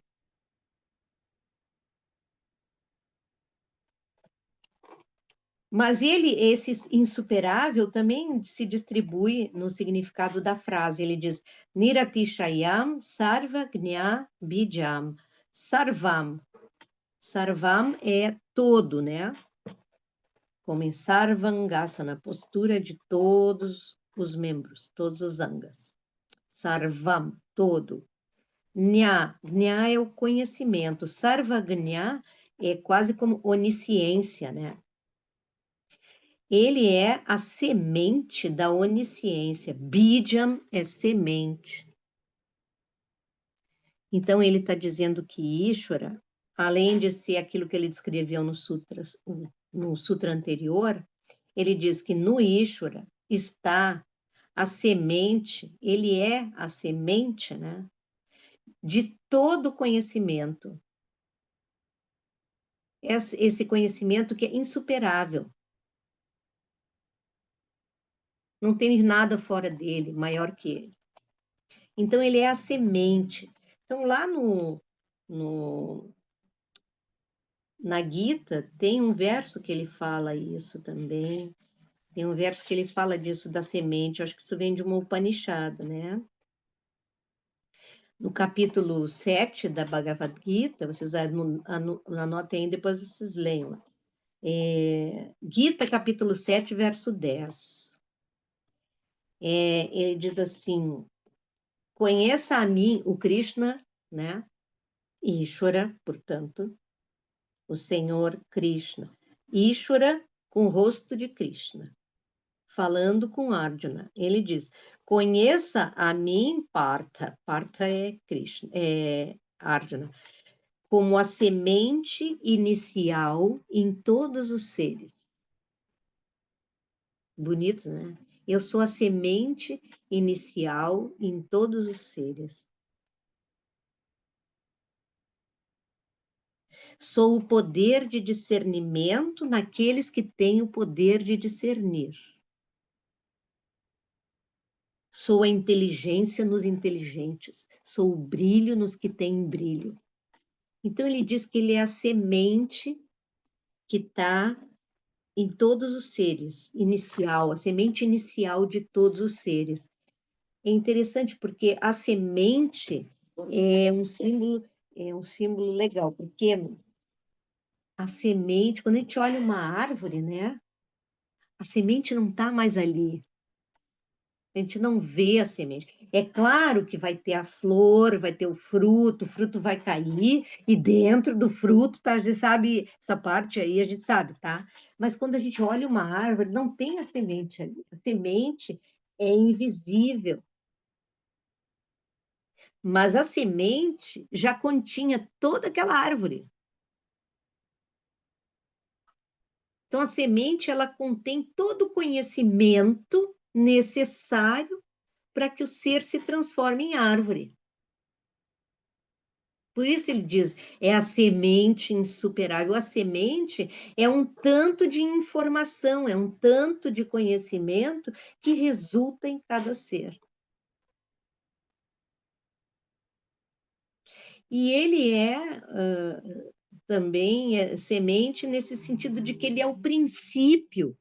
Mas esse insuperável também se distribui no significado da frase. Ele diz, Niratishayam sarva gnya bijam. Sarvam. Sarvam é todo, né? Como em Sarvangasana, postura de todos os membros, todos os angas. Sarvam, todo. Nya, Nya é o conhecimento. Sarvagnya é quase como onisciência, né? Ele é a semente da onisciência. Bijam é semente. Então, ele está dizendo que Ishvara, além de ser aquilo que ele descreveu no sutra anterior, ele diz que no Ishvara está a semente, ele é a semente, né, de todo conhecimento. Esse conhecimento que é insuperável. Não tem nada fora dele, maior que ele. Então, ele é a semente. Então, lá na Gita, tem um verso que ele fala isso também. Tem um verso que ele fala disso da semente. Eu acho que isso vem de uma Upanishad, né? No capítulo 7 da Bhagavad Gita, vocês anotem aí, depois vocês leiam lá. Gita, capítulo 7, verso 10. Ele diz assim, conheça a mim, o Krishna, né? Ishvara, portanto, o Senhor Krishna. Ishvara com o rosto de Krishna, falando com Arjuna. Ele diz, conheça a mim, Partha. Partha é Krishna, é Arjuna, como a semente inicial em todos os seres. Bonito, né? Eu sou a semente inicial em todos os seres. Sou o poder de discernimento naqueles que têm o poder de discernir. Sou a inteligência nos inteligentes. Sou o brilho nos que têm brilho. Então, ele diz que ele é a semente que está em todos os seres, inicial, a semente inicial de todos os seres. É interessante porque a semente é um símbolo legal, porque a semente, quando a gente olha uma árvore, né? A semente não está mais ali. A gente não vê a semente. É claro que vai ter a flor, vai ter o fruto vai cair, e dentro do fruto, tá, a gente sabe, essa parte aí a gente sabe, tá? Mas quando a gente olha uma árvore, não tem a semente ali. A semente é invisível. Mas a semente já continha toda aquela árvore. Então, a semente, ela contém todo o conhecimento necessário para que o ser se transforme em árvore. Por isso ele diz, é a semente insuperável. A semente é um tanto de informação, é um tanto de conhecimento que resulta em cada ser. E ele também semente nesse sentido de que ele é o princípio.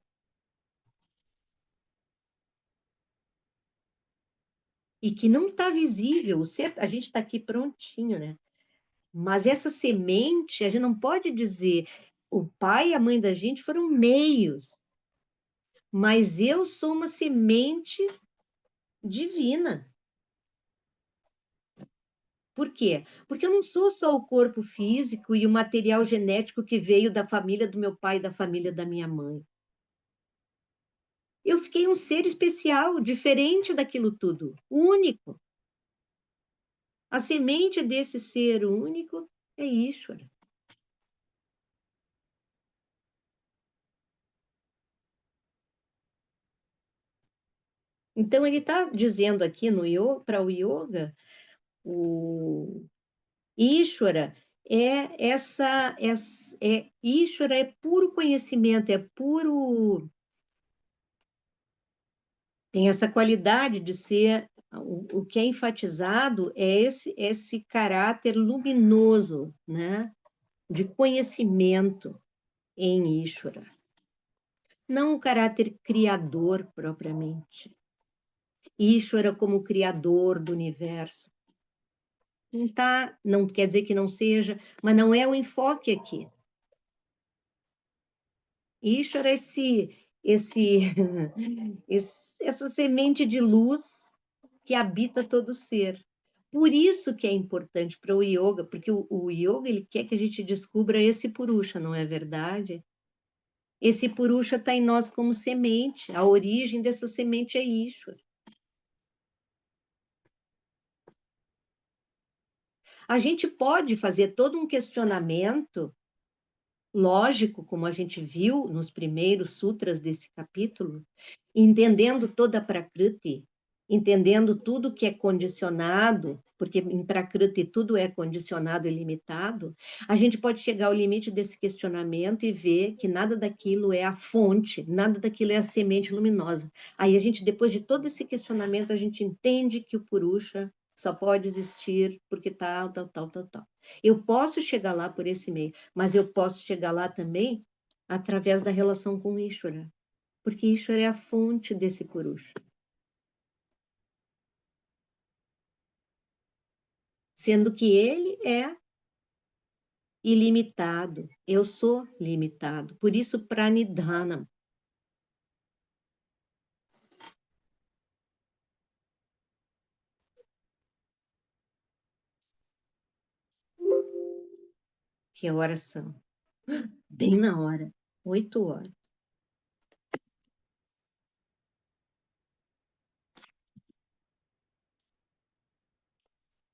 E que não está visível. A gente está aqui prontinho, né? Mas essa semente, a gente não pode dizer, o pai e a mãe da gente foram meios, mas eu sou uma semente divina. Por quê? Porque eu não sou só o corpo físico e o material genético que veio da família do meu pai e da família da minha mãe. Eu fiquei um ser especial, diferente daquilo tudo, único. A semente desse ser único é Ishvara. Então, ele está dizendo aqui para o yoga, o Ishvara Ishvara é puro conhecimento, é puro, tem essa qualidade de ser, o que é enfatizado é esse caráter luminoso, né, de conhecimento em Ishvara. Não o caráter criador propriamente. Ishvara como criador do universo. Não quer dizer que não seja, mas não é o enfoque aqui. Ishvara é essa semente de luz que habita todo ser. Por isso que é importante para o yoga, porque o yoga ele quer que a gente descubra esse purusha, não é verdade? Esse purusha está em nós como semente, a origem dessa semente é Ishvara. A gente pode fazer todo um questionamento lógico, como a gente viu nos primeiros sutras desse capítulo, entendendo toda a Prakriti, entendendo tudo que é condicionado, porque em Prakriti tudo é condicionado e limitado, a gente pode chegar ao limite desse questionamento e ver que nada daquilo é a fonte, nada daquilo é a semente luminosa. Aí a gente, depois de todo esse questionamento, a gente entende que o Purusha só pode existir porque tal, tal, tal, tal, tal. Eu posso chegar lá por esse meio, mas eu posso chegar lá também através da relação com Ishvara, porque Ishvara é a fonte desse Purusha. sendo que ele é ilimitado, eu sou limitado. Por isso, pranidhana. Que horas são? Bem na hora, 8 horas.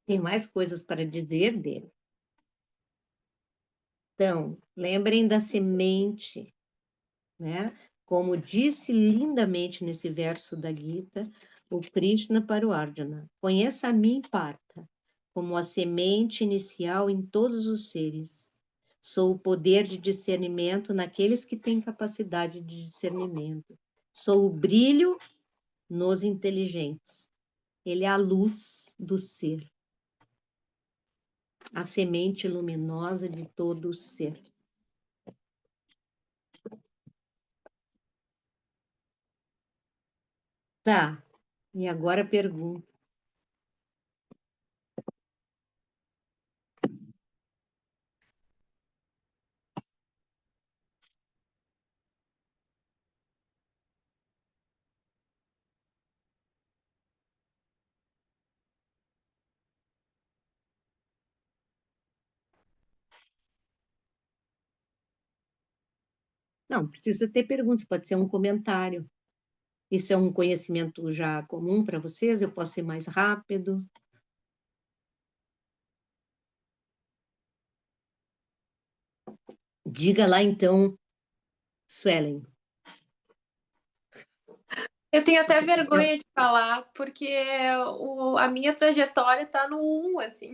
Tem mais coisas para dizer dele. Então, lembrem da semente, né? Como disse lindamente nesse verso da Gita, o Krishna para o Arjuna: conheça a mim, Partha, como a semente inicial em todos os seres. Sou o poder de discernimento naqueles que têm capacidade de discernimento. Sou o brilho nos inteligentes. Ele é a luz do ser, a semente luminosa de todo o ser. Tá, e agora a pergunta. Não, precisa ter perguntas, pode ser um comentário. Isso é um conhecimento já comum para vocês? Eu posso ir mais rápido? Diga lá então, Suelen. Eu tenho até vergonha de falar, porque a minha trajetória tá no 1, assim.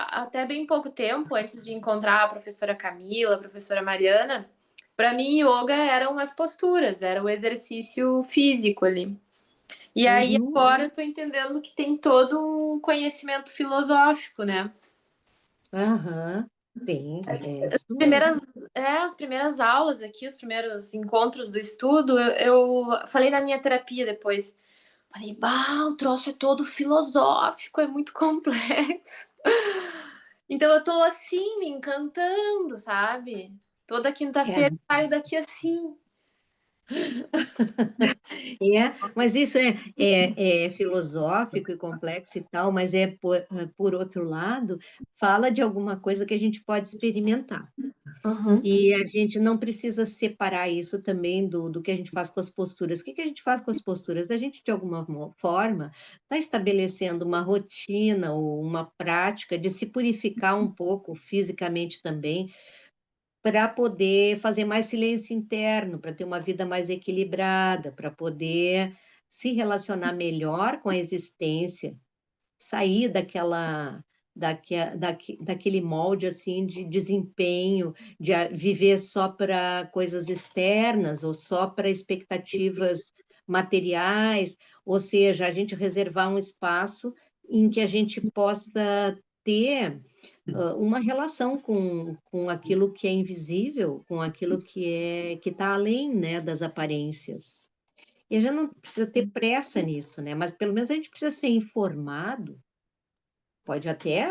Até bem pouco tempo, antes de encontrar a professora Camila, a professora Mariana, para mim, yoga eram as posturas, era o exercício físico ali. E aí, Uhum. agora eu tô entendendo que tem todo um conhecimento filosófico, né? Aham, tem, é isso mesmo. As primeiras aulas aqui, os primeiros encontros do estudo, eu falei na minha terapia depois. Falei, bah, o troço é todo filosófico, é muito complexo. Então eu tô assim, me encantando, sabe? Toda quinta-feira eu saio daqui assim. Mas isso é filosófico e complexo e tal, mas por outro lado, fala de alguma coisa que a gente pode experimentar. Uhum. E a gente não precisa separar isso também do que a gente faz com as posturas. O que a gente faz com as posturas? A gente, de alguma forma, está estabelecendo uma rotina ou uma prática de se purificar um pouco fisicamente também, para poder fazer mais silêncio interno, para ter uma vida mais equilibrada, para poder se relacionar melhor com a existência, sair daquele molde assim de desempenho, de viver só para coisas externas ou só para expectativas materiais, ou seja, a gente reservar um espaço em que a gente possa ter uma relação com aquilo que é invisível, com aquilo que está além, né, das aparências. E a gente não precisa ter pressa nisso, né? Mas pelo menos a gente precisa ser informado. Pode até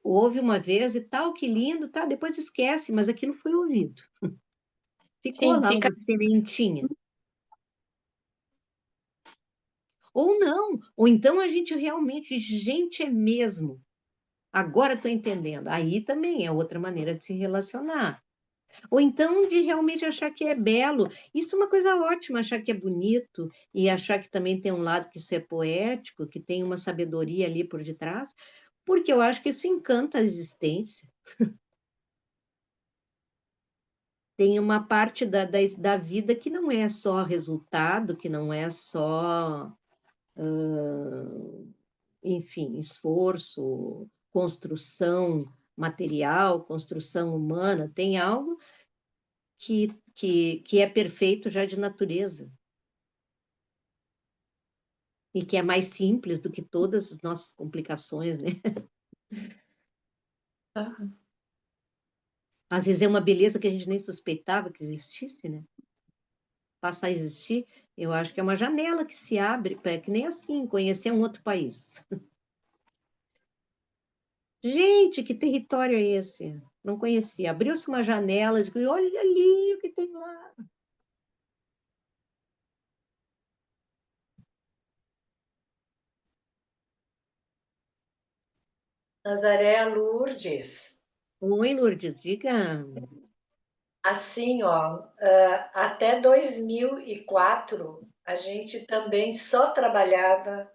ouve uma vez e tal, que lindo, tá? Depois esquece, mas aquilo foi ouvido. Ficou Sim, lá fica. uma sementinha. Ou não, ou então a gente realmente, gente, é mesmo. Agora estou entendendo. Aí também é outra maneira de se relacionar. Ou então de realmente achar que é belo. Isso é uma coisa ótima, achar que é bonito e achar que também tem um lado que isso é poético, que tem uma sabedoria ali por detrás, porque eu acho que isso encanta a existência. Tem uma parte da vida que não é só resultado, que não é só, enfim, esforço, construção material, construção humana, tem algo que é perfeito já de natureza e que é mais simples do que todas as nossas complicações, né? Uhum. Às vezes é uma beleza que a gente nem suspeitava que existisse, né? Passa a existir. Eu acho que é uma janela que se abre, que nem assim, conhecer um outro país. Gente, que território é esse? Não conhecia. Abriu-se uma janela, digo, olha ali o que tem lá. Nazaré Lourdes. Oi, Lourdes, diga. Assim, ó, até 2004, a gente também só trabalhava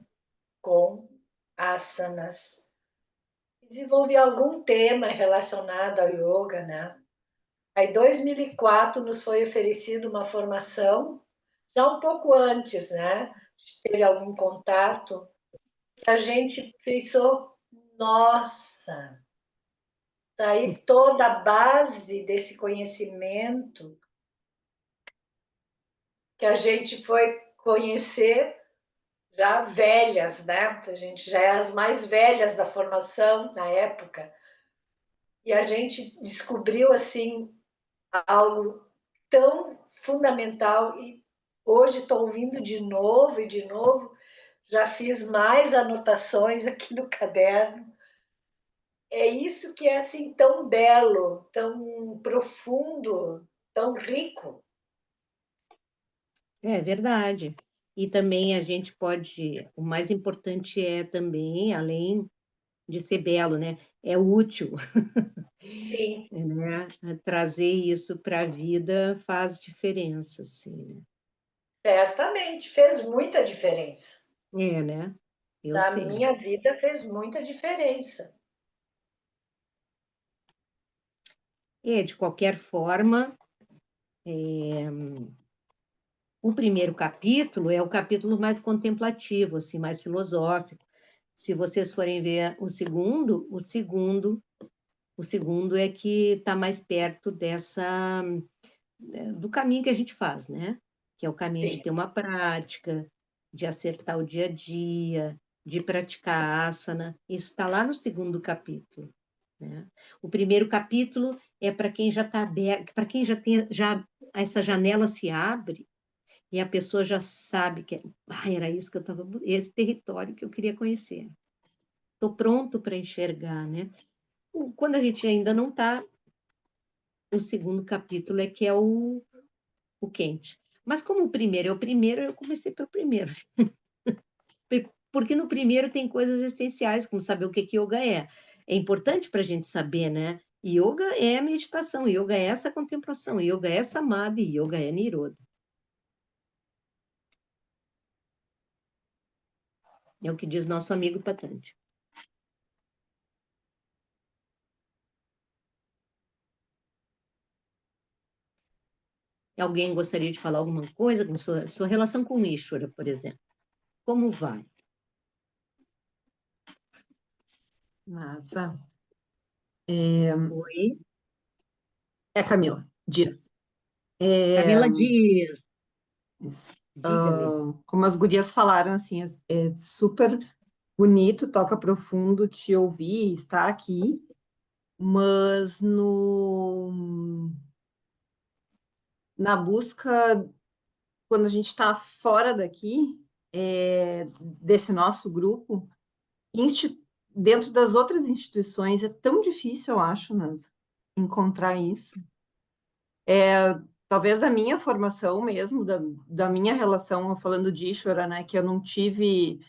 com asanas. Desenvolvi algum tema relacionado ao yoga, né? Aí, em 2004, nos foi oferecida uma formação, já um pouco antes, né? A gente teve algum contato, que a gente pensou, nossa, tá aí toda a base desse conhecimento que a gente foi conhecer já velhas, né? A gente já é as mais velhas da formação na época. E a gente descobriu, assim, algo tão fundamental. E hoje estou ouvindo de novo e de novo. Já fiz mais anotações aqui no caderno. É isso que é assim tão belo, tão profundo, tão rico. É verdade. E também a gente pode, o mais importante é também, além de ser belo, né? É útil, Sim, né? Trazer isso para a vida faz diferença, assim, né? certamente fez muita diferença. É, né? Eu Na sei. minha vida fez muita diferença. E, de qualquer forma, o primeiro capítulo é o capítulo mais contemplativo, assim, mais filosófico. Se vocês forem ver o segundo é que está mais perto do caminho que a gente faz, né? Que é o caminho de Sim, ter uma prática, de acertar o dia a dia, de praticar asana. Isso está lá no segundo capítulo, né? O primeiro capítulo é para quem já está aberto, para quem já essa janela se abre e a pessoa já sabe que era isso que eu estava, esse território que eu queria conhecer. Estou pronto para enxergar, né? Quando a gente ainda não está, o segundo capítulo é que é o quente. Mas como o primeiro é o primeiro, eu comecei pelo primeiro. Porque no primeiro tem coisas essenciais, como saber o que yoga é. É importante para a gente saber, né? Yoga é meditação, yoga é essa contemplação, yoga é samadhi, yoga é nirodha. É o que diz nosso amigo Patanjali. Alguém gostaria de falar alguma coisa com sua relação com o Ishvara, por exemplo? Como vai? Massa. Oi? É Camila Dias. É, Camila Dias, diga-lhe. como as gurias falaram, assim, é super bonito, toca profundo te ouvir, estar aqui, mas na busca, quando a gente está fora daqui, desse nosso grupo, dentro das outras instituições, é tão difícil, eu acho, Nanda, encontrar isso. Talvez da minha formação mesmo, da minha relação, falando de Ishvara, né, que eu não tive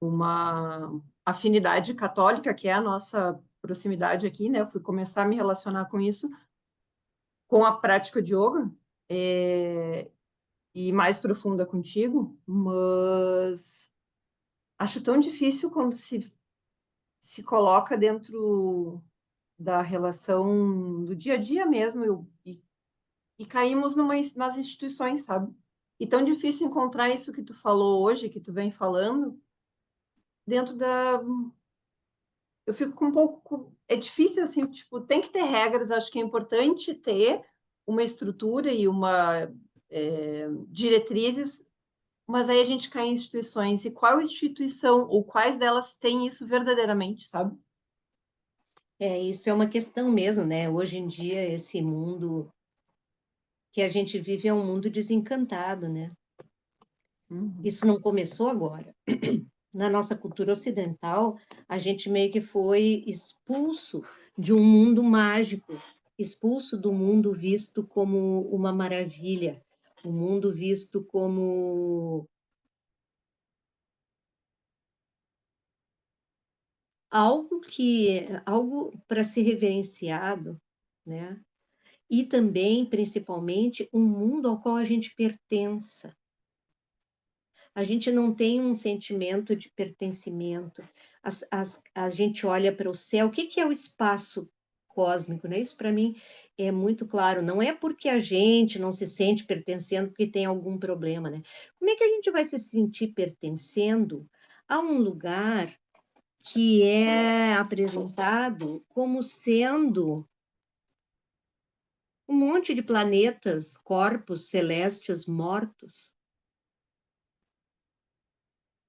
uma afinidade católica, que é a nossa proximidade aqui, né, eu fui começar a me relacionar com isso, com a prática de yoga, e mais profunda contigo, mas acho tão difícil quando se coloca dentro da relação do dia a dia mesmo, e caímos nas instituições, sabe? E tão difícil encontrar isso que tu falou hoje, que tu vem falando, dentro da... Eu fico com um pouco... É difícil, assim, tipo, tem que ter regras, acho que é importante ter uma estrutura e diretrizes, mas aí a gente cai em instituições. E qual instituição, ou quais delas têm isso verdadeiramente, sabe? Isso é uma questão mesmo, né? Hoje em dia, esse mundo que a gente vive é um mundo desencantado, né? Uhum. Isso não começou agora. Na nossa cultura ocidental, a gente meio que foi expulso de um mundo mágico, expulso do mundo visto como uma maravilha, o mundo visto como algo para ser reverenciado, né? E também, principalmente, um mundo ao qual a gente pertença. A gente não tem um sentimento de pertencimento. A gente olha para o céu. O que que é o espaço cósmico, né? Isso para mim é muito claro. Não é porque a gente não se sente pertencendo porque tem algum problema, né? Como é que a gente vai se sentir pertencendo a um lugar que é apresentado como sendo um monte de planetas, corpos celestes mortos,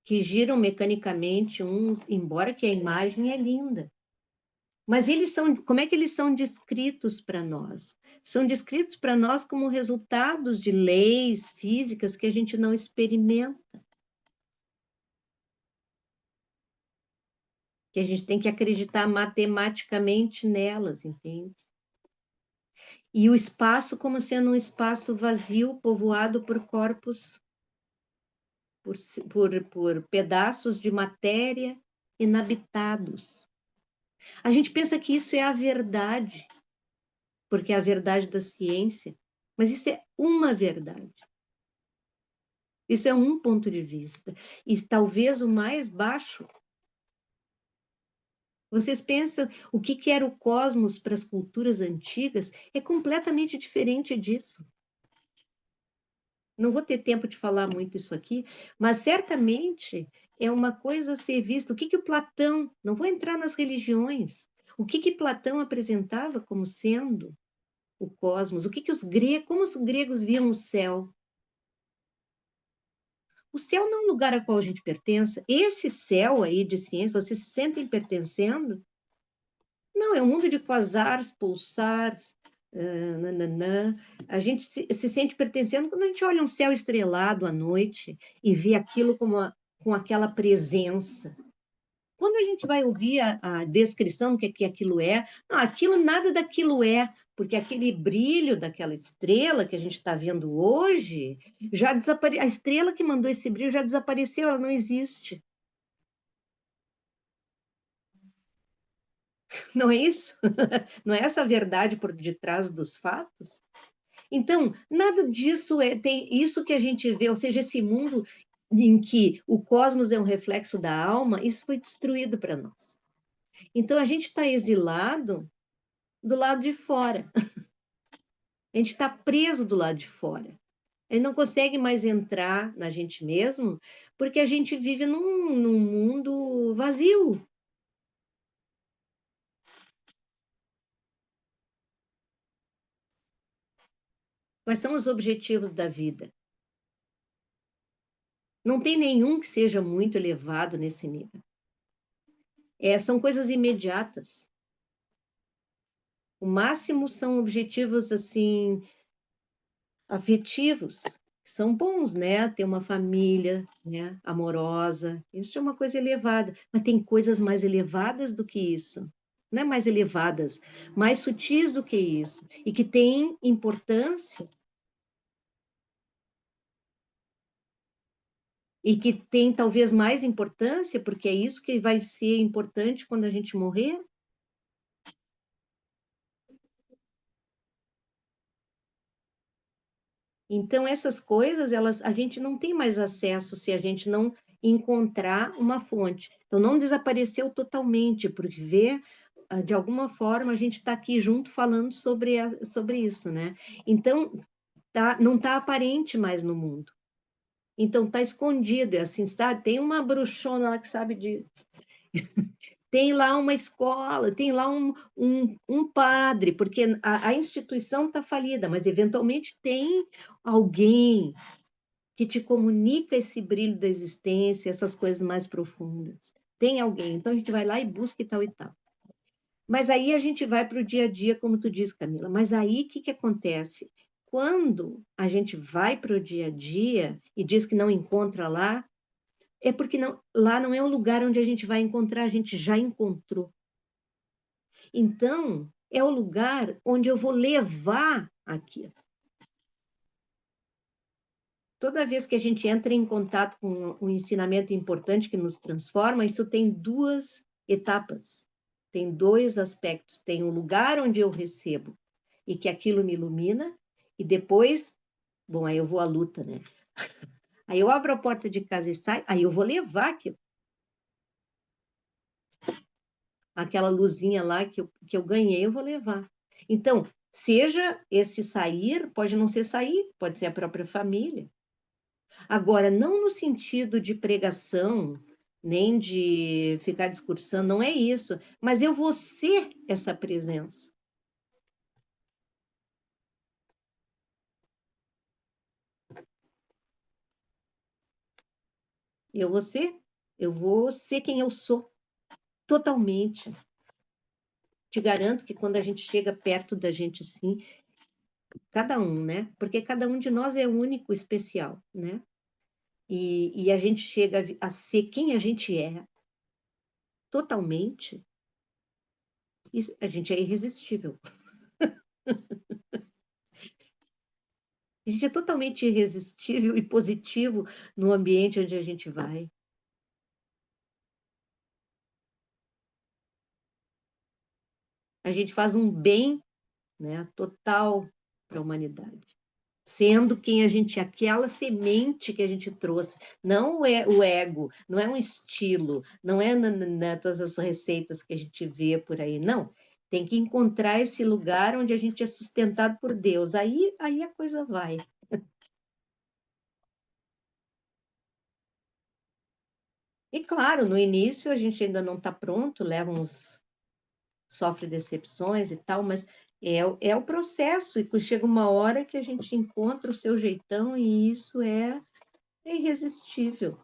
que giram mecanicamente uns, embora que a imagem é linda. Mas eles são, como é que eles são descritos para nós? São descritos para nós como resultados de leis físicas que a gente não experimenta. Que a gente tem que acreditar matematicamente nelas, entende? E o espaço como sendo um espaço vazio, povoado por corpos, por pedaços de matéria inabitados. A gente pensa que isso é a verdade, porque é a verdade da ciência, mas isso é uma verdade. Isso é um ponto de vista. E talvez o mais baixo. Vocês pensam o que era o cosmos para as culturas antigas? É completamente diferente disso. Não vou ter tempo de falar muito isso aqui, mas certamente é uma coisa a ser vista. O que que o Platão, não vou entrar nas religiões, o que que Platão apresentava como sendo o cosmos? O que que como os gregos viam o céu? O céu não é um lugar ao qual a gente pertence. Esse céu aí de ciência, vocês se sentem pertencendo? Não, é um mundo de quasars, pulsares, nananã. A gente se sente pertencendo quando a gente olha um céu estrelado à noite e vê aquilo com aquela presença. Quando a gente vai ouvir a descrição do que aquilo é, não, aquilo, nada daquilo é, porque aquele brilho daquela estrela que a gente está vendo hoje, já desapareceu, a estrela que mandou esse brilho já desapareceu, ela não existe. Não é isso? Não é essa a verdade por detrás dos fatos? Então, nada disso tem isso que a gente vê, ou seja, esse mundo em que o cosmos é um reflexo da alma, isso foi destruído para nós. Então, a gente está exilado do lado de fora. A gente está preso do lado de fora. Ele não consegue mais entrar na gente mesmo, porque a gente vive num mundo vazio. Quais são os objetivos da vida? Não tem nenhum que seja muito elevado nesse nível. São coisas imediatas. O máximo são objetivos assim afetivos, que são bons, né? Ter uma família, né, amorosa. Isso é uma coisa elevada, mas tem coisas mais elevadas do que isso. Não é mais elevadas, mais sutis do que isso e que têm importância e que tem talvez mais importância, porque é isso que vai ser importante quando a gente morrer. Então, essas coisas, a gente não tem mais acesso se a gente não encontrar uma fonte. Então, não desapareceu totalmente, porque de alguma forma, a gente está aqui junto falando sobre isso, né? Então, não está aparente mais no mundo. Então, está escondido, é assim, sabe? Tem uma bruxona lá que sabe de... Tem lá uma escola, tem lá um padre, porque a instituição está falida, mas eventualmente tem alguém que te comunica esse brilho da existência, essas coisas mais profundas. Tem alguém, então a gente vai lá e busca e tal e tal. Mas aí a gente vai para o dia a dia, como tu diz, Camila. Mas aí o que acontece? quando a gente vai para o dia a dia e diz que não encontra lá, é porque lá não é o lugar onde a gente vai encontrar, a gente já encontrou. Então, é o lugar onde eu vou levar aquilo. Toda vez que a gente entra em contato com um ensinamento importante que nos transforma, isso tem duas etapas, tem dois aspectos. Tem um lugar onde eu recebo e que aquilo me ilumina, e depois, bom, aí eu vou à luta, né? Aí eu abro a porta de casa e saio, aí eu vou levar aquilo. Aquela luzinha lá que eu ganhei, eu vou levar. Então, seja esse sair, pode não ser sair, pode ser a própria família. Agora, não no sentido de pregação, nem de ficar discursando, não é isso, mas eu vou ser essa presença. Eu vou ser quem eu sou, totalmente. Te garanto que quando a gente chega perto da gente assim, cada um, né? Porque cada um de nós é único, especial, né? E a gente chega a ser quem a gente é, totalmente, isso, a gente é irresistível. A gente é totalmente irresistível e positivo no ambiente onde a gente vai. A gente faz um bem, né, total para a humanidade. Sendo quem a gente é, aquela semente que a gente trouxe. Não é o ego, não é um estilo, não é todas as receitas que a gente vê por aí, não. Tem que encontrar esse lugar onde a gente é sustentado por Deus. Aí a coisa vai. E claro, no início a gente ainda não está pronto, sofre decepções e tal, mas é o processo, e chega uma hora que a gente encontra o seu jeitão, e isso é irresistível.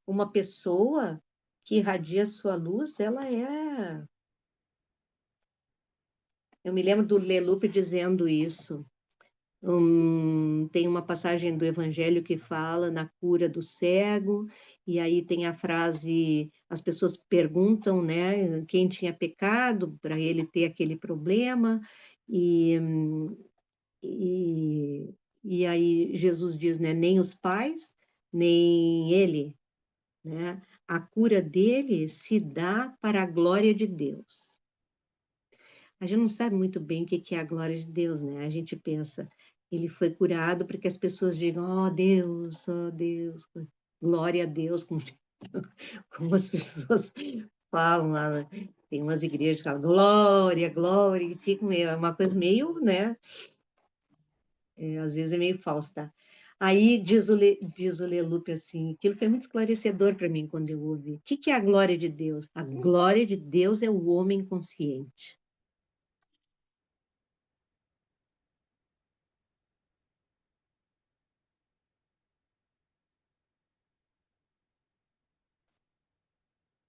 Uma pessoa que irradia sua luz, ela é... Eu me lembro do Leloup dizendo isso. Tem uma passagem do Evangelho que fala na cura do cego, e aí tem a frase, as pessoas perguntam, né, quem tinha pecado para ele ter aquele problema, e, e, e aí Jesus diz, né, nem os pais, nem ele, né? A cura dele se dá para a glória de Deus. A gente não sabe muito bem o que é a glória de Deus, né? A gente pensa, ele foi curado para que as pessoas digam, oh Deus, glória a Deus, como as pessoas falam lá, né? Tem umas igrejas que falam glória, glória, e fica é uma coisa meio, né? Às vezes é meio falso, tá? Aí diz o Leloup assim, aquilo foi muito esclarecedor para mim quando eu ouvi. O que é a glória de Deus? A glória de Deus é o homem consciente.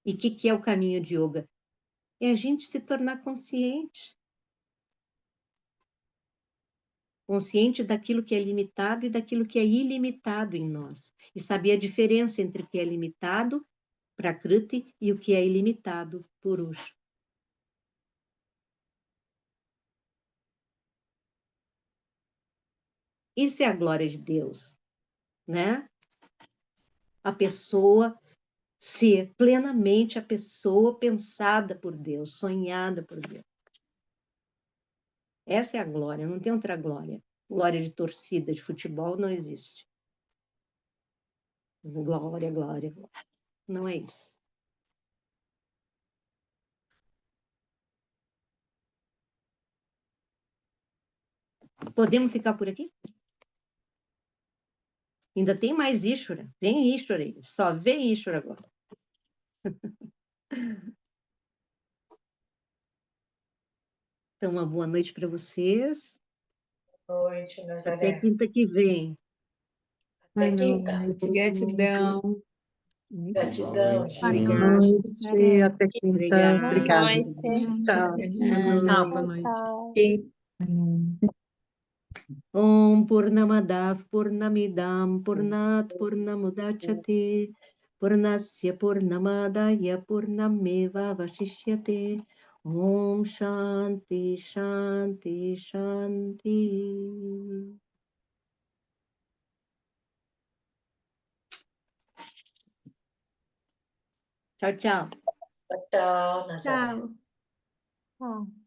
E o que é o caminho de yoga? É a gente se tornar consciente. Consciente daquilo que é limitado e daquilo que é ilimitado em nós. E saber a diferença entre o que é limitado, Prakriti, e o que é ilimitado, Purusha. Isso é a glória de Deus, né? A pessoa ser plenamente a pessoa pensada por Deus, sonhada por Deus. Essa é a glória, não tem outra glória. Glória de torcida de futebol não existe. Glória, glória, glória. Não é isso. Podemos ficar por aqui? Ainda tem mais Ishvara. Vem Ishvara aí. Só vem Ishvara agora. Então, uma boa noite para vocês. Boa noite, Até Nazaré. quinta que vem. Até Boa quinta. noite, gratidão. Muito Gratidão, bom. Ti. Boa Obrigada. noite, até quinta. Obrigada. Boa Obrigada. noite. Tchau. Boa Tchau, boa noite. noite. Sim. Om Purnamadav Purnamidam Purnat Purnamudachyate Purnasya Purnamadaya Purnameva Vashishyate. Om Shanti Shanti Shanti. Tchau, tchau. Tchau, Nazaré. Tchau. Ah.